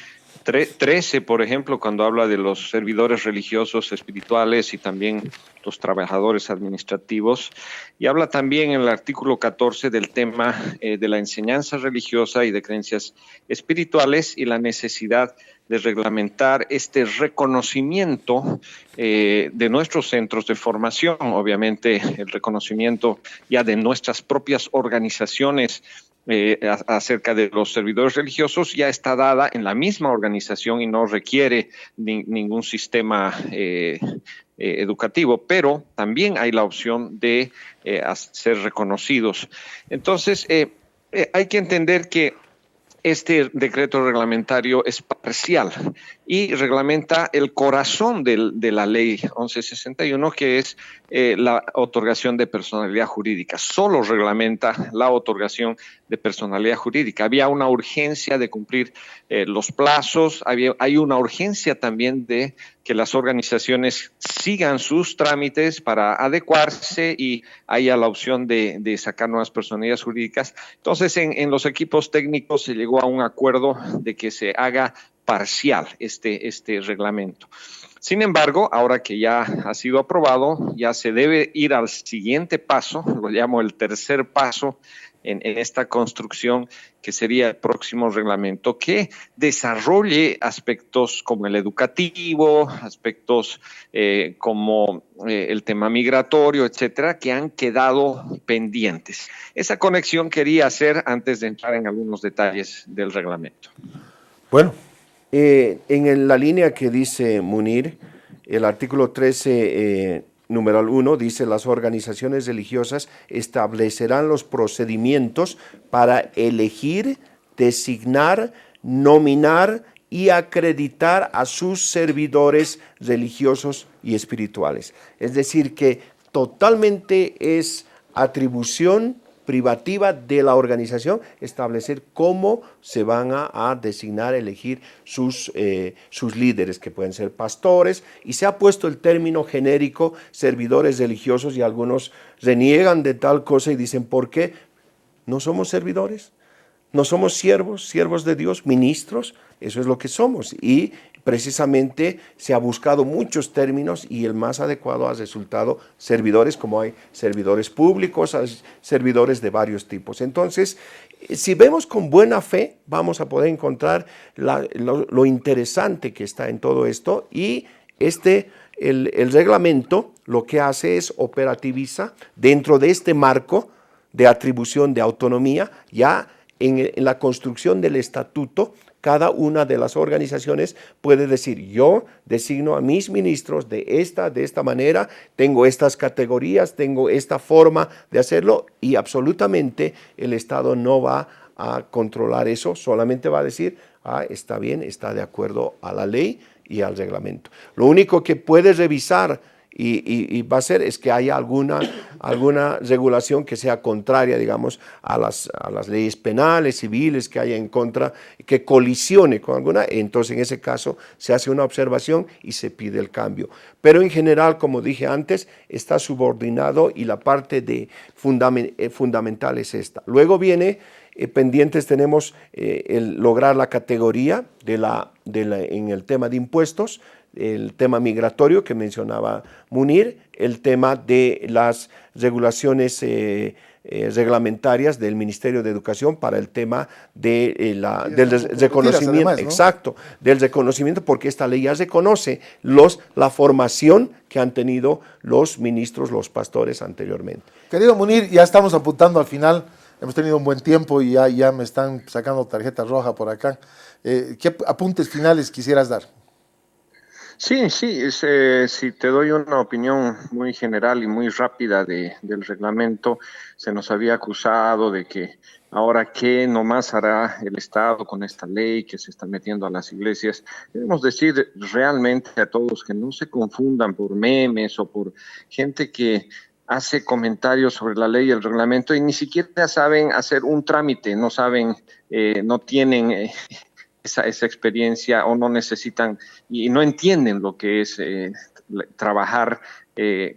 13, por ejemplo, cuando habla de los servidores religiosos, espirituales y también los trabajadores administrativos. Y habla también en el artículo 14 del tema de la enseñanza religiosa y de creencias espirituales y la necesidad de reglamentar este reconocimiento de nuestros centros de formación, obviamente el reconocimiento ya de nuestras propias organizaciones acerca de los servidores religiosos ya está dada en la misma organización y no requiere ningún sistema educativo, pero también hay la opción de ser reconocidos. Entonces, hay que entender que este decreto reglamentario es parcial y reglamenta el corazón de la ley 1161, que es la otorgación de personalidad jurídica. Solo reglamenta la otorgación de personalidad jurídica. Había una urgencia de cumplir los plazos, hay una urgencia también de que las organizaciones sigan sus trámites para adecuarse y haya la opción de sacar nuevas personalidades jurídicas. Entonces, en los equipos técnicos se llegó a un acuerdo de que se haga parcial este reglamento. Sin embargo, ahora que ya ha sido aprobado, ya se debe ir al siguiente paso, lo llamo el tercer paso en esta construcción, que sería el próximo reglamento, que desarrolle aspectos como el educativo, aspectos como el tema migratorio, etcétera, que han quedado pendientes. Esa conexión quería hacer antes de entrar en algunos detalles del reglamento. Bueno, en la línea que dice Munir, el artículo 13, numeral 1, dice: las organizaciones religiosas establecerán los procedimientos para elegir, designar, nominar y acreditar a sus servidores religiosos y espirituales. Es decir, que totalmente es atribución privativa de la organización establecer cómo se van a designar, elegir sus líderes, que pueden ser pastores, y se ha puesto el término genérico servidores religiosos, y algunos reniegan de tal cosa y dicen: ¿por qué? ¿No somos servidores? ¿No somos siervos de Dios, ministros? Eso es lo que somos, y precisamente se ha buscado muchos términos y el más adecuado ha resultado servidores, como hay servidores públicos, hay servidores de varios tipos. Entonces, si vemos con buena fe, vamos a poder encontrar lo interesante que está en todo esto, y el reglamento lo que hace es operativizar dentro de este marco de atribución de autonomía. Ya en la construcción del estatuto, cada una de las organizaciones puede decir: yo designo a mis ministros de esta manera, tengo estas categorías, tengo esta forma de hacerlo, y absolutamente el Estado no va a controlar eso, solamente va a decir: está bien, está de acuerdo a la ley y al reglamento. Lo único que puede revisar y va a ser es que haya alguna regulación que sea contraria, digamos, a las leyes penales, civiles, que haya en contra, que colisione con alguna. Entonces, en ese caso, se hace una observación y se pide el cambio. Pero en general, como dije antes, está subordinado, y la parte fundamental es esta. Luego viene, pendientes tenemos el lograr la categoría en el tema de impuestos. el tema migratorio que mencionaba Munir, el tema de las regulaciones reglamentarias del Ministerio de Educación para el tema de, del reconocimiento, además, ¿no? exacto, del reconocimiento, porque esta ley ya reconoce la formación que han tenido los ministros, los pastores anteriormente. Querido Munir, ya estamos apuntando al final. Hemos tenido un buen tiempo y ya me están sacando tarjeta roja por acá. ¿Qué apuntes finales quisieras dar? Sí, si te doy una opinión muy general y muy rápida del reglamento, se nos había acusado de que ahora qué nomás hará el Estado con esta ley que se está metiendo a las iglesias. Debemos decir realmente a todos que no se confundan por memes o por gente que hace comentarios sobre la ley y el reglamento y ni siquiera saben hacer un trámite, no saben, no tienen esa experiencia o no necesitan y no entienden lo que es trabajar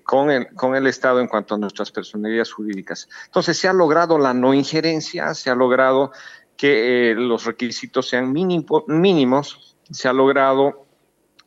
con el Estado en cuanto a nuestras personalidades jurídicas. Entonces se ha logrado la no injerencia, se ha logrado que los requisitos sean mínimos, se ha logrado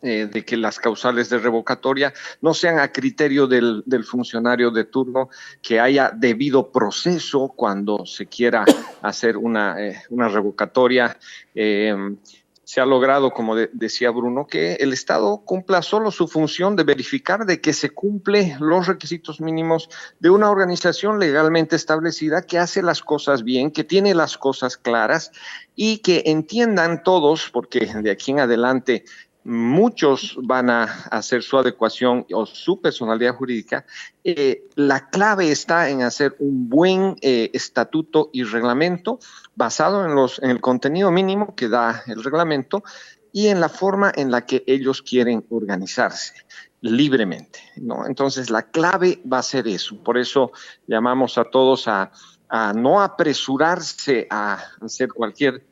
de que las causales de revocatoria no sean a criterio del funcionario de turno, que haya debido proceso cuando se quiera hacer una revocatoria. Se ha logrado, como decía Bruno, que el Estado cumpla solo su función de verificar de que se cumple los requisitos mínimos de una organización legalmente establecida que hace las cosas bien, que tiene las cosas claras y que entiendan todos, porque de aquí en adelante muchos van a hacer su adecuación o su personalidad jurídica. La clave está en hacer un buen estatuto y reglamento basado en el contenido mínimo que da el reglamento y en la forma en la que ellos quieren organizarse libremente, ¿no? Entonces la clave va a ser eso. Por eso llamamos a todos a no apresurarse a hacer cualquier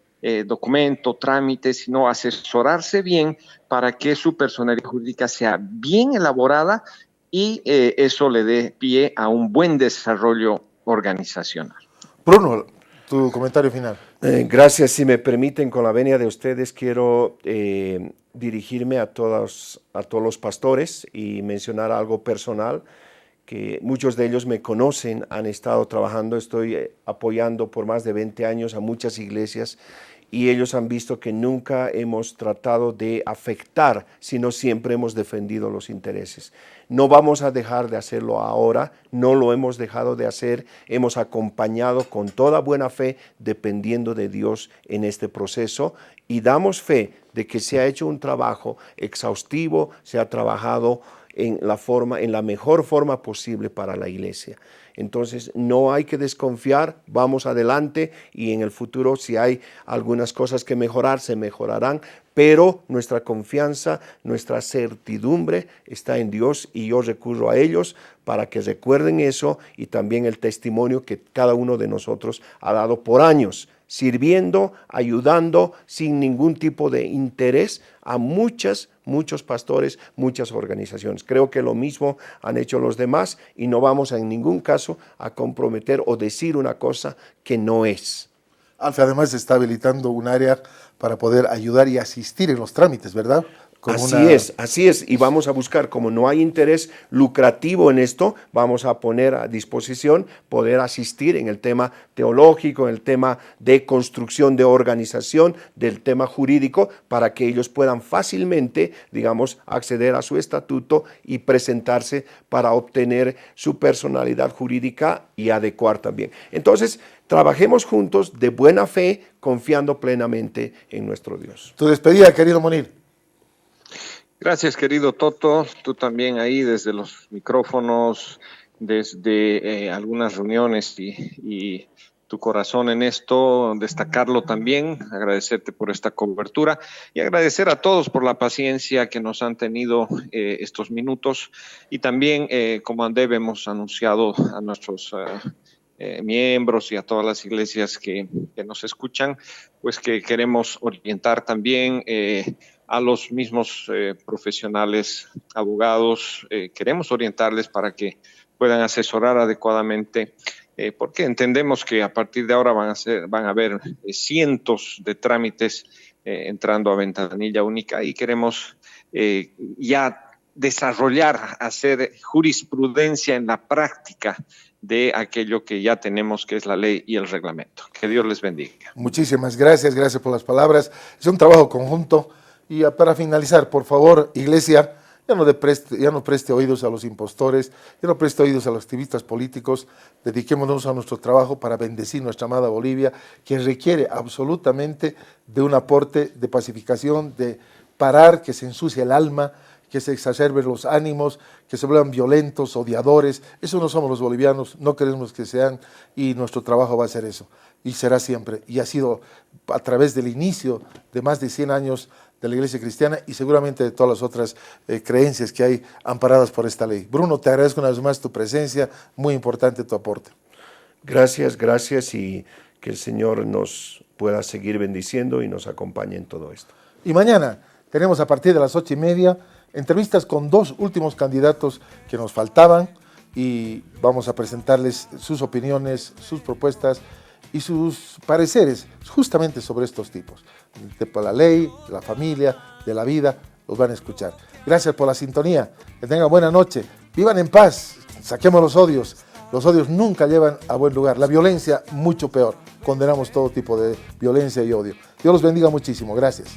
documento, trámite, sino asesorarse bien para que su personalidad jurídica sea bien elaborada y eso le dé pie a un buen desarrollo organizacional. Bruno, tu comentario final. Gracias. Si me permiten, con la venia de ustedes, quiero dirigirme a todos los pastores y mencionar algo personal, que muchos de ellos me conocen, han estado trabajando, estoy apoyando por más de 20 años a muchas iglesias y ellos han visto que nunca hemos tratado de afectar, sino siempre hemos defendido los intereses. No vamos a dejar de hacerlo ahora, no lo hemos dejado de hacer, hemos acompañado con toda buena fe, dependiendo de Dios en este proceso, y damos fe de que se ha hecho un trabajo exhaustivo, se ha trabajado en la mejor forma posible para la iglesia. Entonces no hay que desconfiar, vamos adelante y en el futuro si hay algunas cosas que mejorar, se mejorarán, pero nuestra confianza, nuestra certidumbre está en Dios y yo recurro a ellos para que recuerden eso y también el testimonio que cada uno de nosotros ha dado por años, sirviendo, ayudando sin ningún tipo de interés a muchos pastores, muchas organizaciones. Creo que lo mismo han hecho los demás y no vamos en ningún caso a comprometer o decir una cosa que no es. Alfa además está habilitando un área para poder ayudar y asistir en los trámites, ¿verdad? Así es, y vamos a buscar, como no hay interés lucrativo en esto, vamos a poner a disposición poder asistir en el tema teológico, en el tema de construcción de organización, del tema jurídico, para que ellos puedan fácilmente, digamos, acceder a su estatuto y presentarse para obtener su personalidad jurídica y adecuar también. Entonces, trabajemos juntos de buena fe, confiando plenamente en nuestro Dios. Tu despedida, querido Munir. Gracias, querido Toto. Tú también ahí desde los micrófonos, desde algunas reuniones y tu corazón en esto, destacarlo también, agradecerte por esta cobertura y agradecer a todos por la paciencia que nos han tenido estos minutos y también, como Andeb, hemos anunciado a nuestros miembros y a todas las iglesias que nos escuchan, pues que queremos orientar también a los mismos profesionales, abogados, queremos orientarles para que puedan asesorar adecuadamente, porque entendemos que a partir de ahora van a haber cientos de trámites entrando a ventanilla única y queremos ya desarrollar, hacer jurisprudencia en la práctica de aquello que ya tenemos, que es la ley y el reglamento. Que Dios les bendiga. Muchísimas gracias, gracias por las palabras. Es un trabajo conjunto. Y para finalizar, por favor, Iglesia, ya no preste oídos a los impostores, ya no preste oídos a los activistas políticos, dediquémonos a nuestro trabajo para bendecir nuestra amada Bolivia, que requiere absolutamente de un aporte de pacificación, de parar que se ensucie el alma, que se exacerben los ánimos, que se vuelvan violentos, odiadores. Eso no somos los bolivianos, no queremos que sean, y nuestro trabajo va a ser eso, y será siempre. Y ha sido a través del inicio de más de 100 años de la Iglesia Cristiana y seguramente de todas las otras creencias que hay amparadas por esta ley. Bruno, te agradezco una vez más tu presencia, muy importante tu aporte. Gracias, gracias, y que el Señor nos pueda seguir bendiciendo y nos acompañe en todo esto. Y mañana tenemos a partir de las 8:30 entrevistas con 2 últimos candidatos que nos faltaban y vamos a presentarles sus opiniones, sus propuestas y sus pareceres justamente sobre estos tipos, de la ley, de la familia, de la vida, los van a escuchar. Gracias por la sintonía, que tengan buena noche, vivan en paz, saquemos los odios nunca llevan a buen lugar, la violencia mucho peor, condenamos todo tipo de violencia y odio. Dios los bendiga muchísimo, gracias.